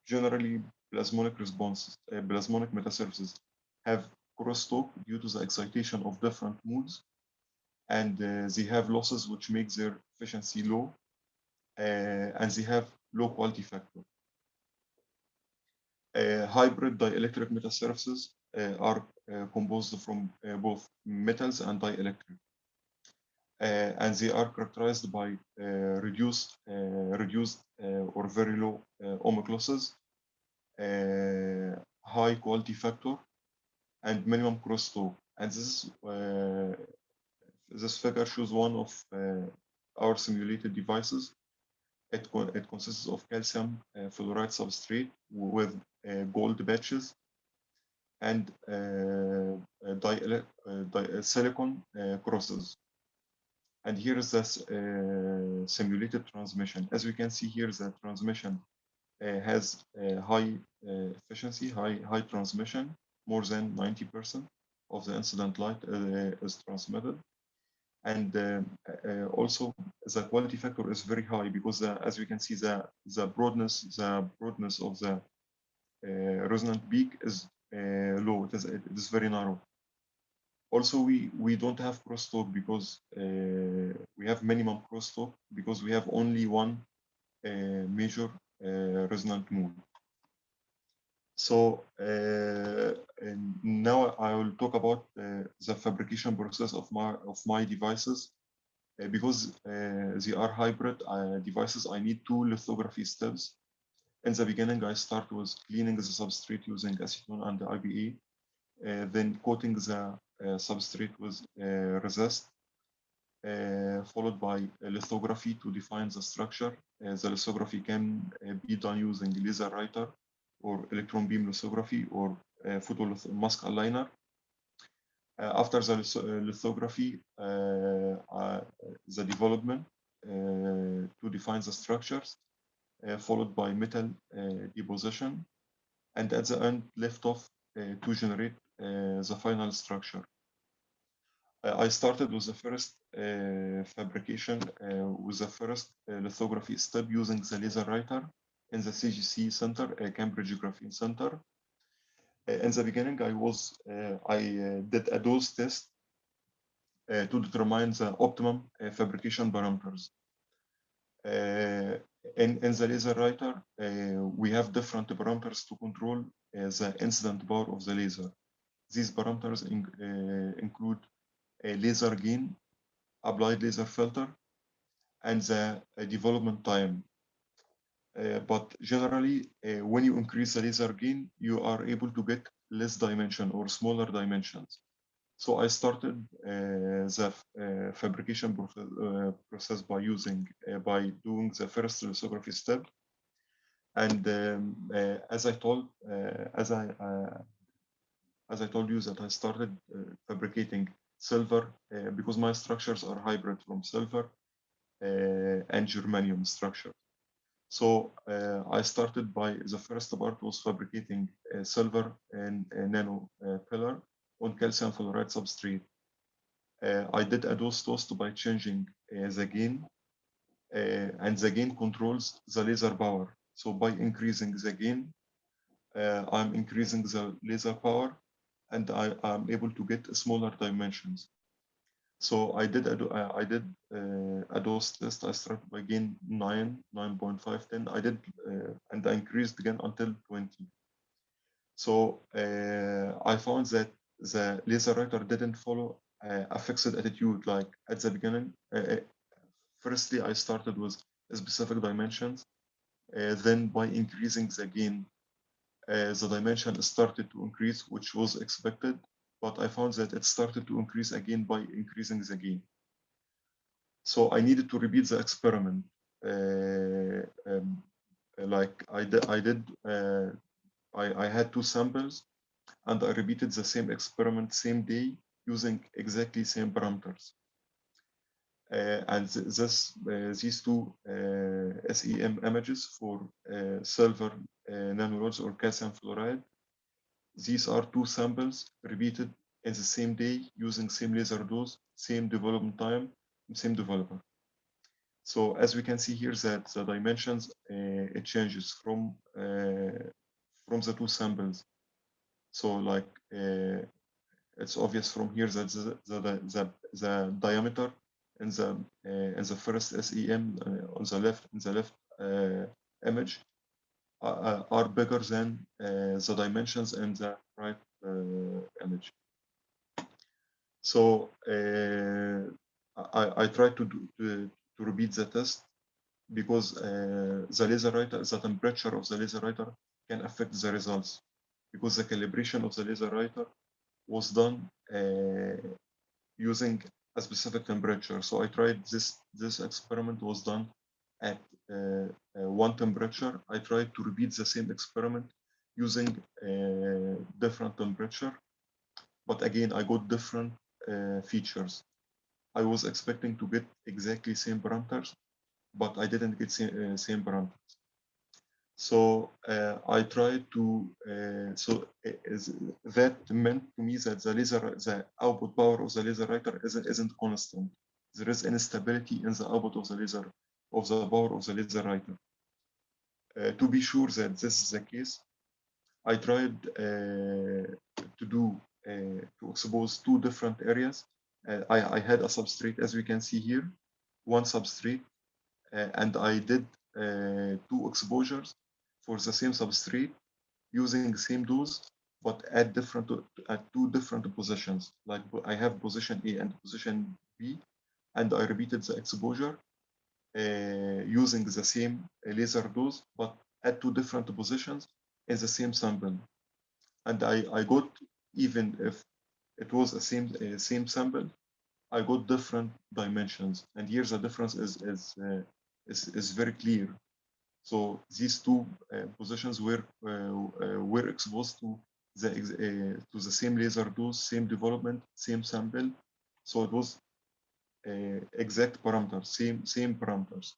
generally, plasmonic responses, plasmonic metasurfaces have crosstalk due to the excitation of different modes, and they have losses which make their efficiency low, and they have low quality factor. Hybrid dielectric metasurfaces are composed from both metals and dielectric. And they are characterized by reduced or very low ohmic losses, high quality factor, and minimum crosstalk. And this figure shows one of our simulated devices. It consists of calcium fluoride substrate with gold patches and silicon crosses. And here is this simulated transmission. As we can see here, the transmission has high efficiency, high transmission. More than 90% of the incident light is transmitted. And also the quality factor is very high, because as we can see, the broadness of the resonant peak is low. It is very narrow. Also, we don't have crosstalk because we have minimum crosstalk because we have only one major resonant mode. So now I will talk about the fabrication process of my devices. Because they are hybrid devices, I need 2 lithography steps. In the beginning, I start with cleaning the substrate using acetone and IPA, then coating the substrate with resist, followed by lithography to define the structure. The lithography can be done using laser writer or electron beam lithography or mask aligner. After the lithography, the development to define the structures, followed by metal deposition, and at the end, lift off to generate the final structure. I started with the first fabrication with the first lithography step using the laser writer in the CGC Center, Cambridge Graphene Center. In the beginning, I did a dose test to determine the optimum fabrication parameters. In the laser writer, we have different parameters to control the incident power of the laser. These parameters include a laser gain, applied laser filter, and the development time. But generally, when you increase the laser gain, you are able to get less dimension or smaller dimensions. So I started the fabrication process by doing the first lithography step. And as I told you, that I started fabricating silver because my structures are hybrid from silver and germanium structure. So I started by the first part was fabricating silver and nano pillar on calcium fluoride substrate. I did a dose toast by changing the gain, and the gain controls the laser power. So by increasing the gain, I'm increasing the laser power, and I'm able to get smaller dimensions. So I did a dose test. I started by gain 9.5, 10. I did, and I increased again until 20. So I found that the laser writer didn't follow a fixed attitude like at the beginning. Firstly, I started with specific dimensions. Then by increasing the gain, the dimension started to increase, which was expected, but I found that it started to increase again by increasing the gain. So I needed to repeat the experiment. Like I had 2 samples, and I repeated the same experiment same day using exactly same parameters. And these 2 SEM images for silver nanorods or calcium fluoride, these are 2 samples repeated in the same day using same laser dose, same development time, same developer. So as we can see here that the dimensions, it changes from the 2 samples. So like it's obvious from here that the diameter in the first SEM on the left image are bigger than the dimensions in the right image. So I tried to repeat the test because the laser writer, the temperature of the laser writer can affect the results, because the calibration of the laser writer was done using a specific temperature. So I tried this experiment was done at 1 temperature. I tried to repeat the same experiment using different temperature, but again I got different features. I was expecting to get exactly same parameters, but I didn't get same parameters. So I tried to, that meant to me that the output power of the laser writer isn't constant. There is instability in the output of the power of the laser writer. To be sure that this is the case, I tried to expose 2 different areas. I had a substrate, as we can see here, 1 substrate, and I did 2 exposures for the same substrate using the same dose, but at 2 different positions. Like I have position A and position B, and I repeated the exposure using the same laser dose, but at 2 different positions in the same sample. And I got, even if it was a same sample, I got different dimensions. And here the difference is very clear. So these 2 positions were exposed to the same laser dose, same development, same sample. So it was exact parameters, same parameters.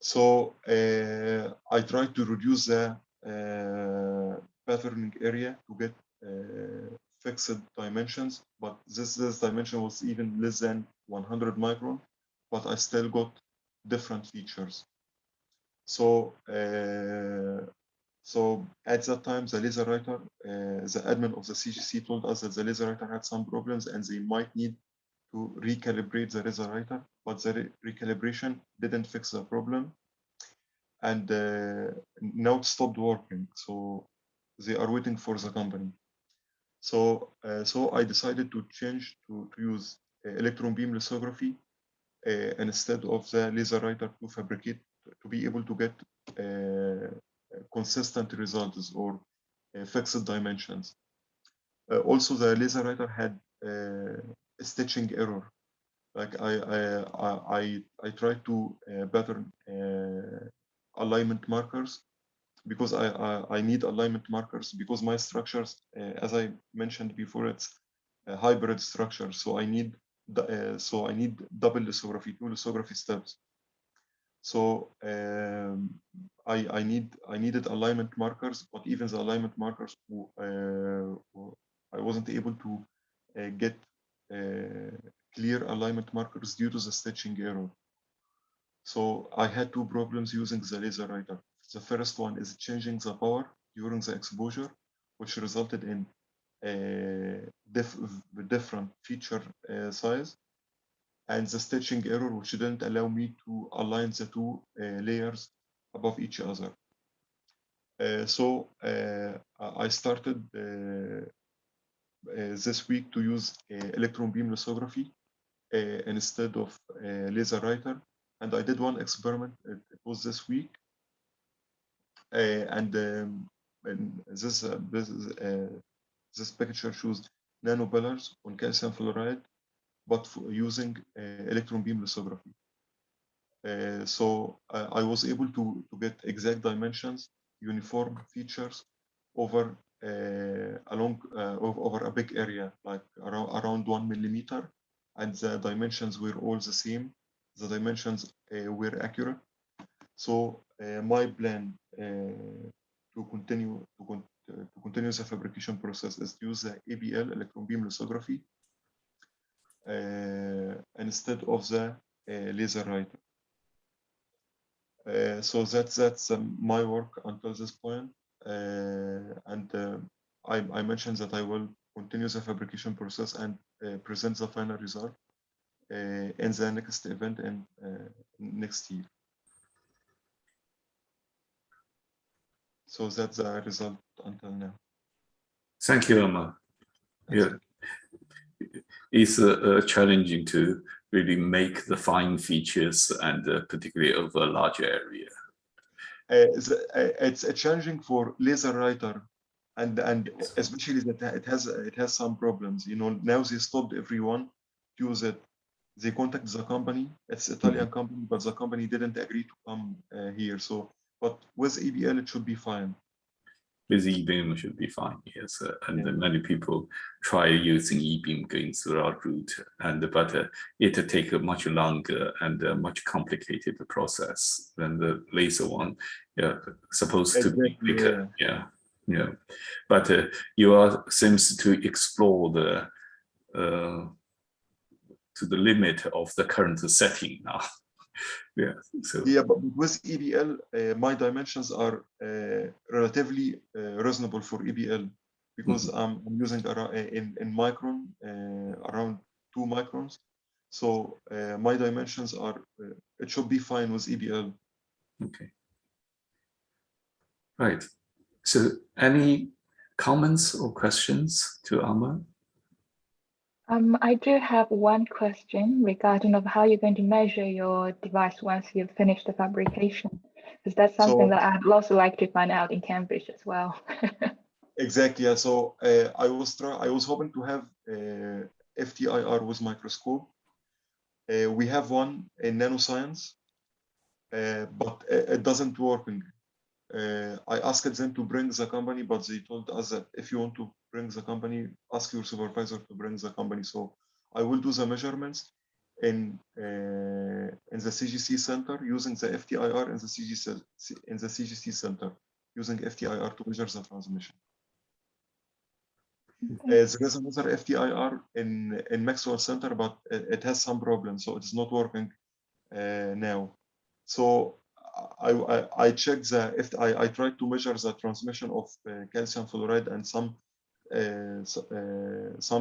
So I tried to reduce the patterning area to get fixed dimensions, but this dimension was even less than 100 micron, but I still got different features. So so at that time, the laser writer, the admin of the CGC told us that the laser writer had some problems and they might need to recalibrate the laser writer, but the recalibration didn't fix the problem. And now it stopped working. So they are waiting for the company. So so I decided to change to use electron beam lithography instead of the laser writer to fabricate, to be able to get consistent results or fixed dimensions. Also, the laser writer had a stitching error. Like I tried to pattern alignment markers, because I need alignment markers, because my structures, as I mentioned before, it's a hybrid structure. So I need double lithography, 2 lithography steps. So I needed alignment markers, but even the alignment markers, I wasn't able to get clear alignment markers due to the stitching error. So I had two problems using the laser writer. The first one is changing the power during the exposure, which resulted in different feature size, and the stitching error, which didn't allow me to align the two layers above each other. So I started this week to use electron beam lithography instead of laser writer, and I did one experiment. It was this week, and this picture shows nanopillars on calcium fluoride, but using electron beam lithography. So I was able to get exact dimensions, uniform features over over a big area, like around 1 millimeter, and the dimensions were all the same. The dimensions were accurate. So my plan to continue the fabrication process is to use the ABL, electron beam lithography, instead of the laser writer. So that's my work until this point, and I mentioned that I will continue the fabrication process and present the final result in the next event in next year. So that's the result until now. Thank you, Omar. Yeah, it's challenging to really make the fine features, and particularly over a large area. It's challenging for laser writer, and especially that it has some problems. You know, now they stopped everyone to use it. They contacted the company. It's Italian company, but the company didn't agree to come here. So, but with ABL it should be fine. With E-beam should be fine, yes. And many people try using E-beam going through our route, but it takes a much longer and much complicated process than the laser one. Yeah, supposed to be quicker. Yeah. But you seems to explore the to the limit of the current setting now. Yeah. So but with EBL, my dimensions are relatively reasonable for EBL, because I'm using around in micron, around 2 microns. So my dimensions are it should be fine with EBL. Okay. Right. So any comments or questions to Amar? I do have one question regarding of how you're going to measure your device once you've finished the fabrication, because that's something that I'd also like to find out in Cambridge as well. Exactly. Yeah. So I was hoping to have FTIR with microscope. We have one in nanoscience, but it doesn't work. I asked them to bring the company, but they told us that if you want to bring the company, ask your supervisor to bring the company. So I will do the measurements in the CGC center using the FTIR in the CGC center using FTIR to measure the transmission. There is another FTIR in Maxwell Center, but it has some problems, so it is not working now. So I checked I tried to measure the transmission of calcium fluoride and some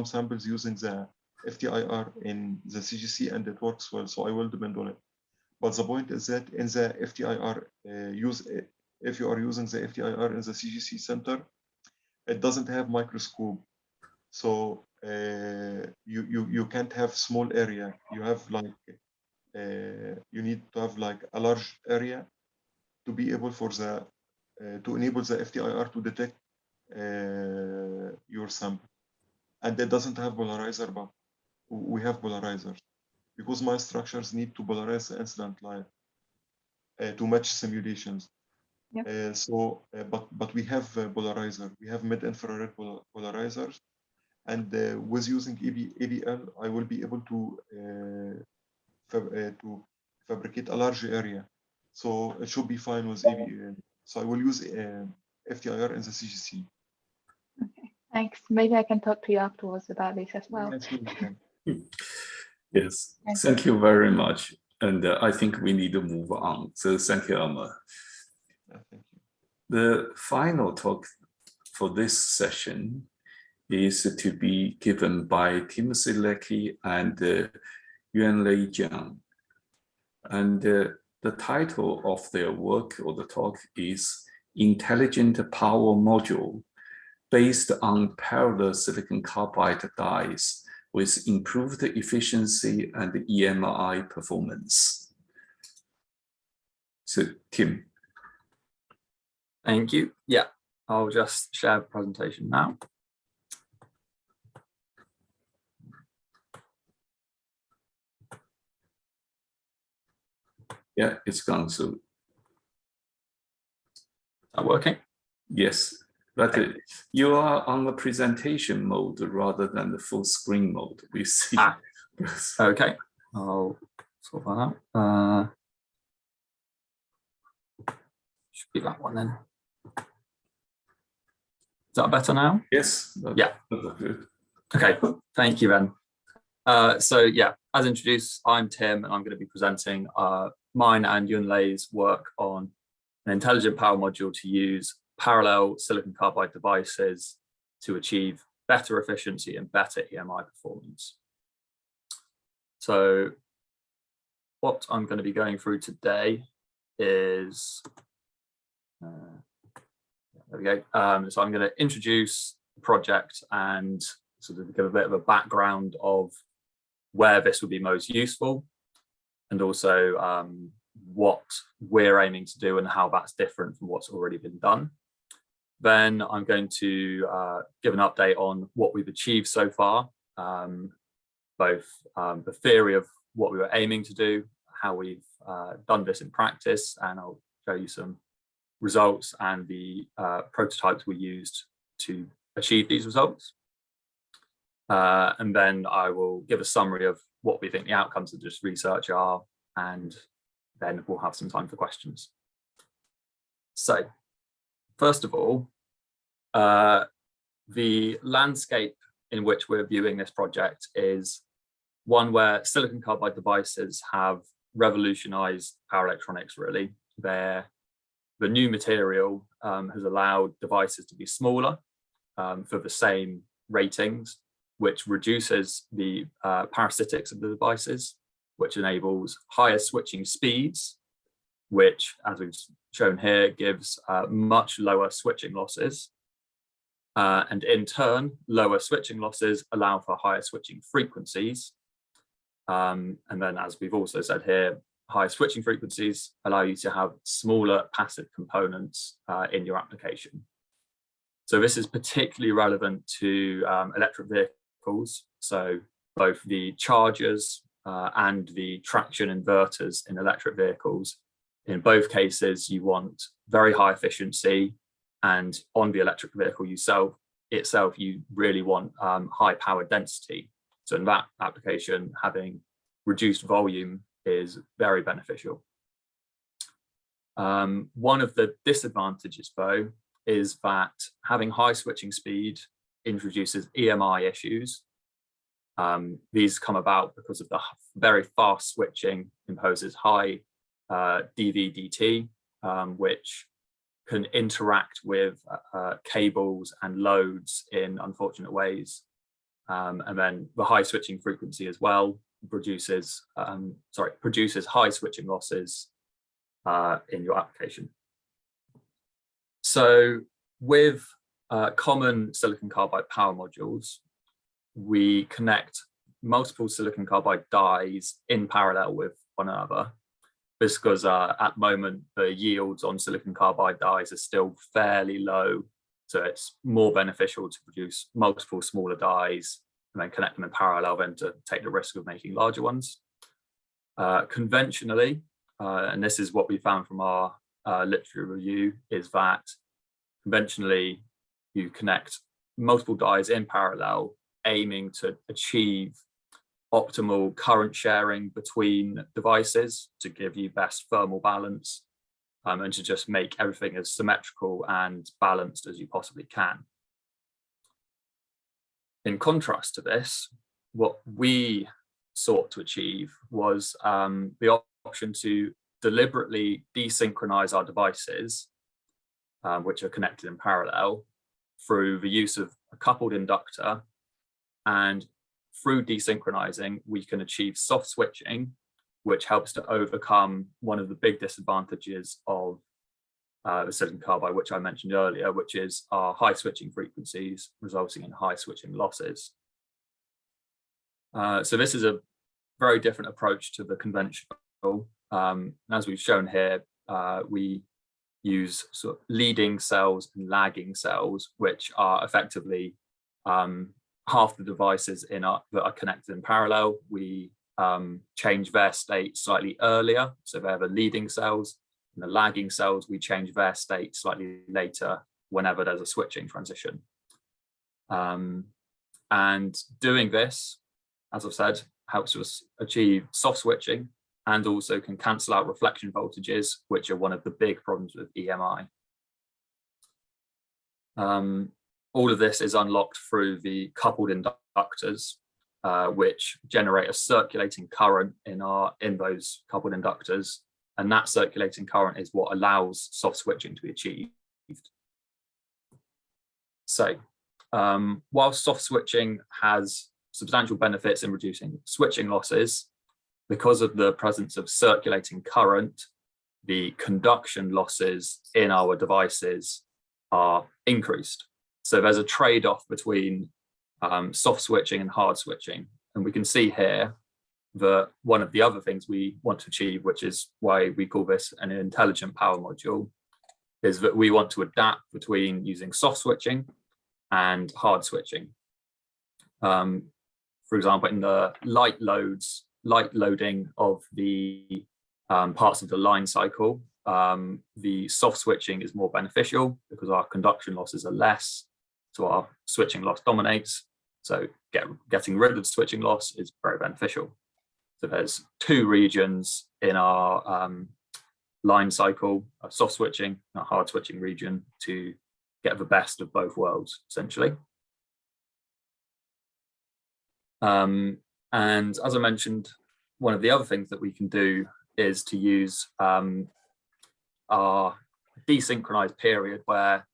samples using the FTIR in the CGC, and it works well. So I will depend on it. But the point is that in the FTIR if you are using the FTIR in the CGC center, it doesn't have microscope. So you can't have small area. You have like you need to have like a large area to be able for the to enable the FTIR to detect your sample. And it doesn't have polarizer, but we have polarizers because my structures need to polarize the incident light to match simulations. But we have polarizer. We have mid-infrared polarizers. And with using ABL, I will be able to fabricate a large area. So it should be fine with ABL. So I will use FTIR in the CGC. Okay, thanks. Maybe I can talk to you afterwards about this as well. Yes, Yes, thank you very much. And I think we need to move on. So thank you, Amma. Thank you. The final talk for this session is to be given by Timothy Lackie and Yunlei Jiang. And the title of their work or the talk is Intelligent Power Module based on parallel silicon carbide dies with improved efficiency and EMI performance. So, Tim. Thank you. Yeah, I'll just share the presentation now. Yeah, it's gone. So, is that working? Yes, but you are on the presentation mode rather than the full screen mode. We see. Ah, okay, I'll sort that out. Should be that one then. Is that better now? Yes. Yeah. Good. Okay, thank you then. So yeah, as introduced, I'm Tim and I'm going to be presenting mine and Yunlei's work on an intelligent power module to use parallel silicon carbide devices to achieve better efficiency and better EMI performance. So what I'm going to be going through today is, there we go. So I'm going to introduce the project and sort of give a bit of a background of where this would be most useful, and also what we're aiming to do and how that's different from what's already been done. Then I'm going to give an update on what we've achieved so far, both the theory of what we were aiming to do, how we've done this in practice, and I'll show you some results and the prototypes we used to achieve these results. And then I will give a summary of what we think the outcomes of this research are, and then we'll have some time for questions. So, first of all, the landscape in which we're viewing this project is one where silicon carbide devices have revolutionized power electronics, really. The new material has allowed devices to be smaller for the same ratings, which reduces the parasitics of the devices, which enables higher switching speeds, which, as we've shown here, gives much lower switching losses. And in turn, lower switching losses allow for higher switching frequencies. And then, as we've also said here, high switching frequencies allow you to have smaller passive components in your application. So this is particularly relevant to electric vehicles. So both the chargers and the traction inverters in electric vehicles. In both cases, you want very high efficiency, and on the electric vehicle itself, you really want high power density. So in that application, having reduced volume is very beneficial. One of the disadvantages, though, is that having high switching speed introduces EMI issues. These come about because of the very fast switching imposes high dV/dt, which can interact with cables and loads in unfortunate ways. And then the high switching frequency as well produces high switching losses in your application. So with common silicon carbide power modules, we connect multiple silicon carbide dies in parallel with one another. This because at the moment, the yields on silicon carbide dies are still fairly low. So it's more beneficial to produce multiple smaller dies and then connect them in parallel than to take the risk of making larger ones. Conventionally, and this is what we found from our literature review, is that conventionally you connect multiple dies in parallel, aiming to achieve optimal current sharing between devices to give you best thermal balance, and to just make everything as symmetrical and balanced as you possibly can. In contrast to this, what we sought to achieve was the option to deliberately desynchronize our devices, which are connected in parallel, through the use of a coupled inductor. And through desynchronizing, we can achieve soft switching, which helps to overcome one of the big disadvantages of the silicon carbide, which I mentioned earlier, which is our high switching frequencies resulting in high switching losses. So this is a very different approach to the conventional. As we've shown here, we use sort of leading cells and lagging cells, which are effectively half the devices that are connected in parallel. We change their state slightly earlier, so they're the leading cells. And the lagging cells, we change their state slightly later whenever there's a switching transition. And doing this, as I've said, helps us achieve soft switching and also can cancel out reflection voltages, which are one of the big problems with EMI. All of this is unlocked through the coupled inductors, which generate a circulating current in those coupled inductors. And that circulating current is what allows soft switching to be achieved. So while soft switching has substantial benefits in reducing switching losses, because of the presence of circulating current, the conduction losses in our devices are increased. So there's a trade-off between soft switching and hard switching. And we can see here that one of the other things we want to achieve, which is why we call this an intelligent power module, is that we want to adapt between using soft switching and hard switching. For example, in the light loading of the parts of the line cycle, the soft switching is more beneficial because our conduction losses are less, so our switching loss dominates. So getting rid of switching loss is very beneficial. So there's two regions in our line cycle, a soft switching and a hard switching region, to get the best of both worlds, essentially. And as I mentioned, one of the other things that we can do is to use our desynchronized period, where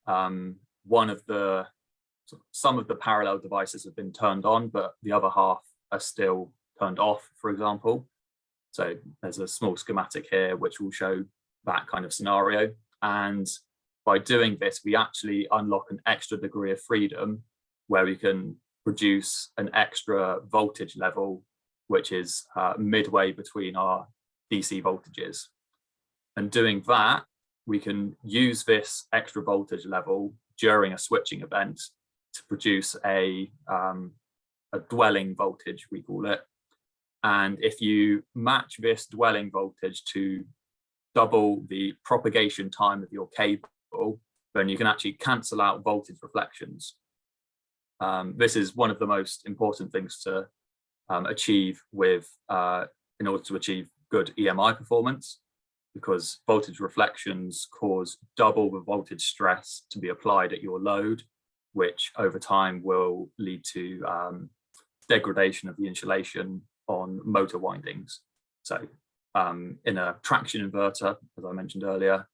some of the parallel devices have been turned on, but the other half are still turned off, for example. So there's a small schematic here which will show that kind of scenario. And by doing this, we actually unlock an extra degree of freedom where we can produce an extra voltage level, which is midway between our DC voltages. And doing that, we can use this extra voltage level during a switching event to produce a dwelling voltage, we call it. And if you match this dwelling voltage to double the propagation time of your cable, then you can actually cancel out voltage reflections. This is one of the most important things to achieve in order to achieve good EMI performance, because voltage reflections cause double the voltage stress to be applied at your load, which over time will lead to degradation of the insulation on motor windings. So in a traction inverter, as I mentioned earlier,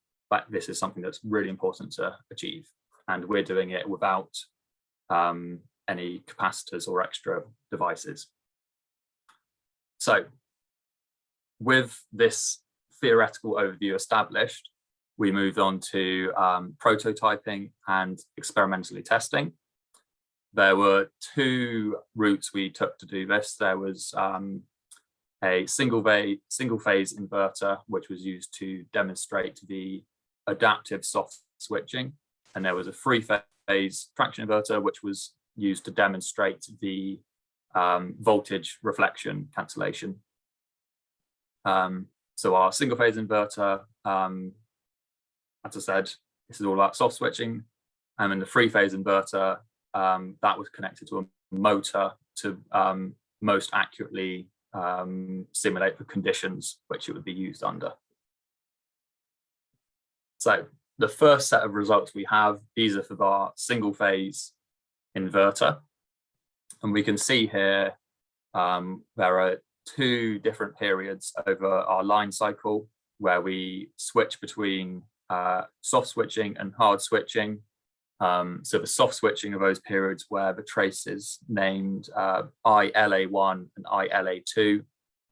this is something that's really important to achieve. And we're doing it without any capacitors or extra devices. So with this theoretical overview established, we moved on to prototyping and experimentally testing. There were two routes we took to do this. There was a single phase inverter, which was used to demonstrate the adaptive soft switching. And there was a three-phase traction inverter, which was used to demonstrate the voltage reflection cancellation. So our single phase inverter, as I said, this is all about soft switching. And in the three-phase inverter, that was connected to a motor to most accurately simulate the conditions which it would be used under. So the first set of results we have, these are for our single phase inverter. And we can see here there are two different periods over our line cycle where we switch between soft switching and hard switching. So the soft switching are those periods where the trace is named ILA1 and ILA2,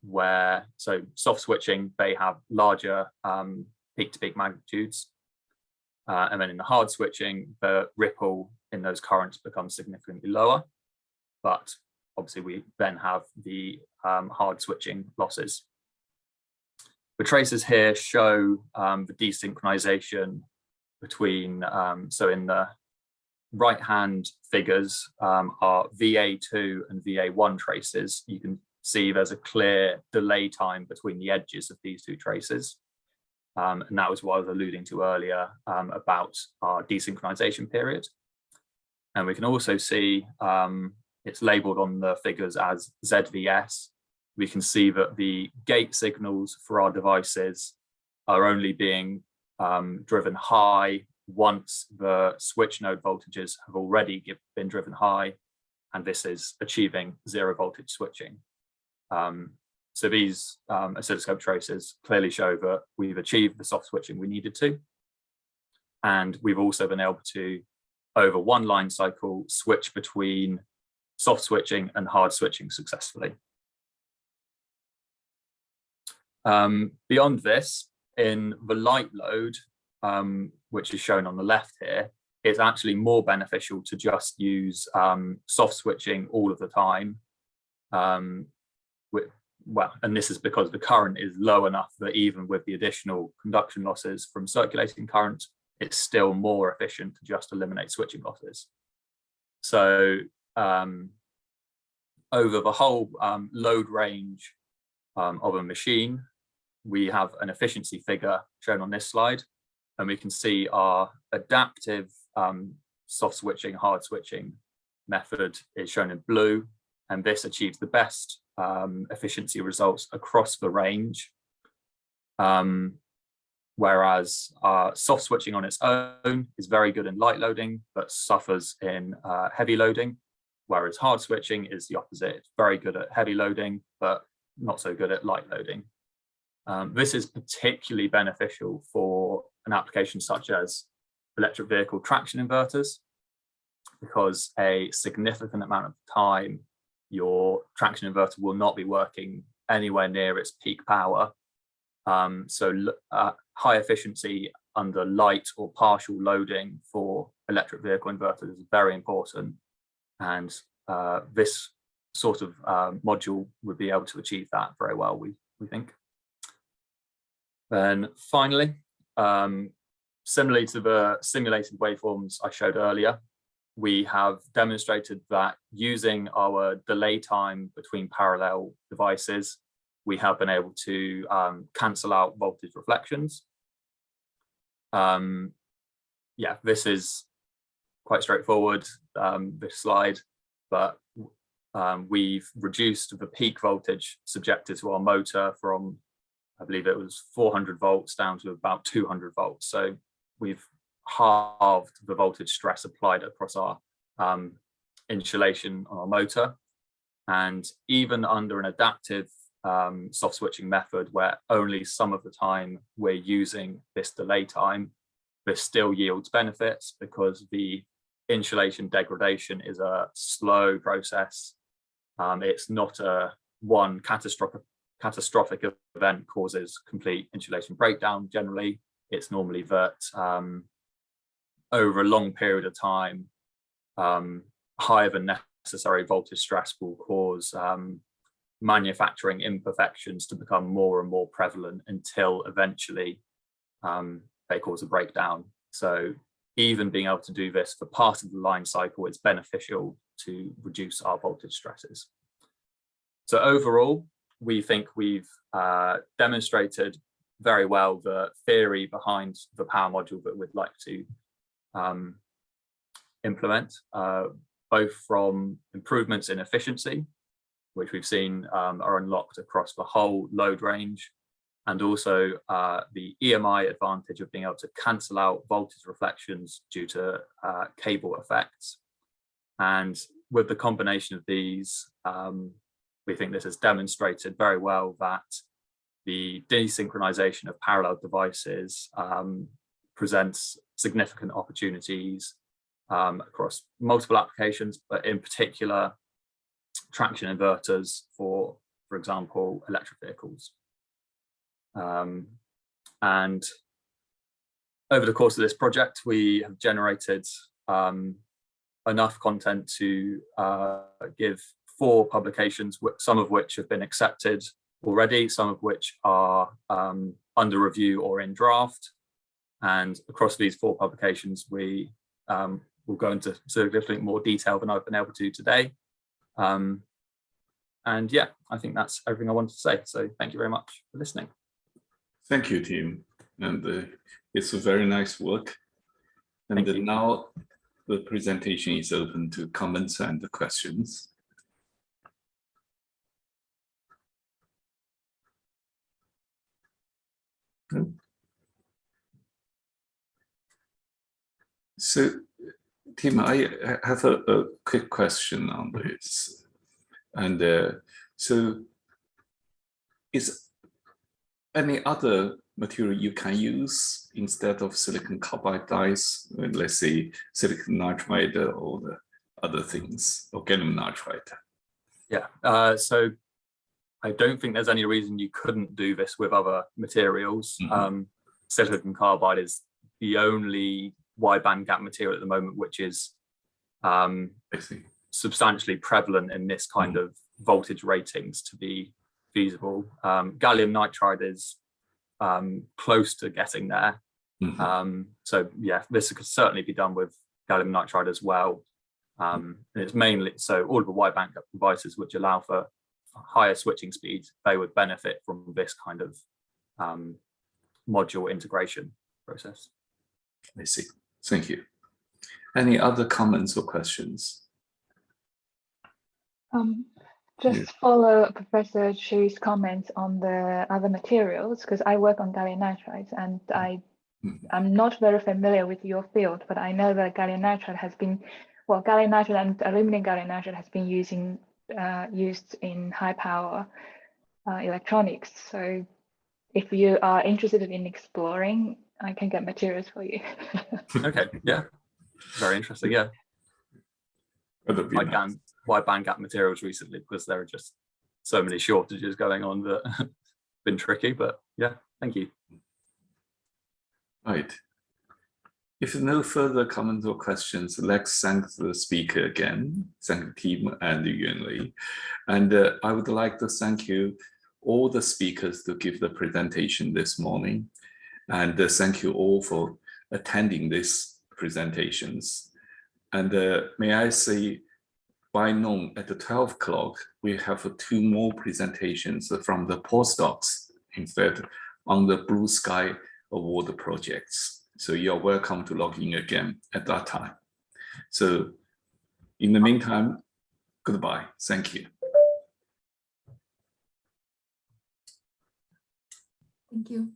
where, so soft switching, they have larger peak-to-peak magnitudes. And then in the hard switching, the ripple in those currents becomes significantly lower. But obviously we then have the hard switching losses. The traces here show the desynchronization between, so in the right-hand figures are VA2 and VA1 traces. You can see there's a clear delay time between the edges of these two traces. And that was what I was alluding to earlier about our desynchronization period. And we can also see it's labeled on the figures as ZVS. We can see that the gate signals for our devices are only being driven high once the switch node voltages have already been driven high, and this is achieving zero voltage switching. So these oscilloscope traces clearly show that we've achieved the soft switching we needed to. And we've also been able to, over one line cycle, switch between soft switching and hard switching successfully. Beyond this, in the light load, which is shown on the left here, it's actually more beneficial to just use soft switching all of the time. Well, and this is because the current is low enough that even with the additional conduction losses from circulating current, it's still more efficient to just eliminate switching losses. So over the whole load range of a machine, we have an efficiency figure shown on this slide, and we can see our adaptive soft switching, hard switching method is shown in blue, and this achieves the best efficiency results across the range. Whereas soft switching on its own is very good in light loading, but suffers in heavy loading, whereas hard switching is the opposite. It's very good at heavy loading, but not so good at light loading. This is particularly beneficial for an application such as electric vehicle traction inverters, because a significant amount of time your traction inverter will not be working anywhere near its peak power. So high efficiency under light or partial loading for electric vehicle inverters is very important. And this sort of module would be able to achieve that very well, we think. Then finally, similarly to the simulated waveforms I showed earlier, we have demonstrated that using our delay time between parallel devices, we have been able to cancel out voltage reflections. Yeah, this is quite straightforward, this slide, but we've reduced the peak voltage subjected to our motor from, I believe it was 400 volts down to about 200 volts. So we've halved the voltage stress applied across our insulation on our motor. And even under an adaptive soft switching method, where only some of the time we're using this delay time, this still yields benefits because the insulation degradation is a slow process. It's not a one catastrophic event causes complete insulation breakdown. Generally, it's normally that over a long period of time, higher than necessary voltage stress will cause manufacturing imperfections to become more and more prevalent until eventually they cause a breakdown. So even being able to do this for part of the line cycle, it's beneficial to reduce our voltage stresses. So overall, we think we've demonstrated very well the theory behind the power module that we'd like to implement, both from improvements in efficiency, which we've seen are unlocked across the whole load range, and also the EMI advantage of being able to cancel out voltage reflections due to cable effects. And with the combination of these, we think this has demonstrated very well that the desynchronization of parallel devices presents significant opportunities across multiple applications, but in particular, traction inverters for example, electric vehicles. And over the course of this project, we have generated enough content to give 4 publications, some of which have been accepted already, some of which are under review or in draft. And across these 4 publications, we will go into significantly more detail than I've been able to today. And yeah, I think that's everything I wanted to say. So thank you very much for listening. Thank you, Tim. And it's a very nice work. And now the presentation is open to comments and questions. So, Tim, I have a quick question on this. And so, is any other material you can use instead of silicon carbide dies, let's say silicon nitride or the other things, or gallium nitride? Yeah, so I don't think there's any reason you couldn't do this with other materials. Silicon carbide is the only wide band gap material at the moment which is substantially prevalent in this kind of voltage ratings to be feasible. Gallium nitride is close to getting there. So yeah, this could certainly be done with gallium nitride as well. And it's mainly, so all of the wide band gap devices which allow for higher switching speeds, they would benefit from this kind of module integration process. I see. Thank you. Any other comments or questions? Just follow Professor Chu's comments on the other materials, because I work on gallium nitride and I'm not very familiar with your field, but I know that gallium nitride has been, well, gallium nitride and aluminum gallium nitride has been used in high power electronics. So if you are interested in exploring, I can get materials for you. Okay, yeah, very interesting. Yeah, wide band gap materials recently, because there are just so many shortages going on that have been tricky. But yeah, thank you. Right. If no further comments or questions, let's thank the speaker again, thank the team and Yunlei. And I would like to thank you, all the speakers, to give the presentation this morning. And thank you all for attending these presentations. And may I say, by noon at 12 o'clock, we have 2 more presentations from the postdocs instead on the Blue Sky Award projects. So you're welcome to log in again at that time. So in the meantime, goodbye. Thank you. Thank you.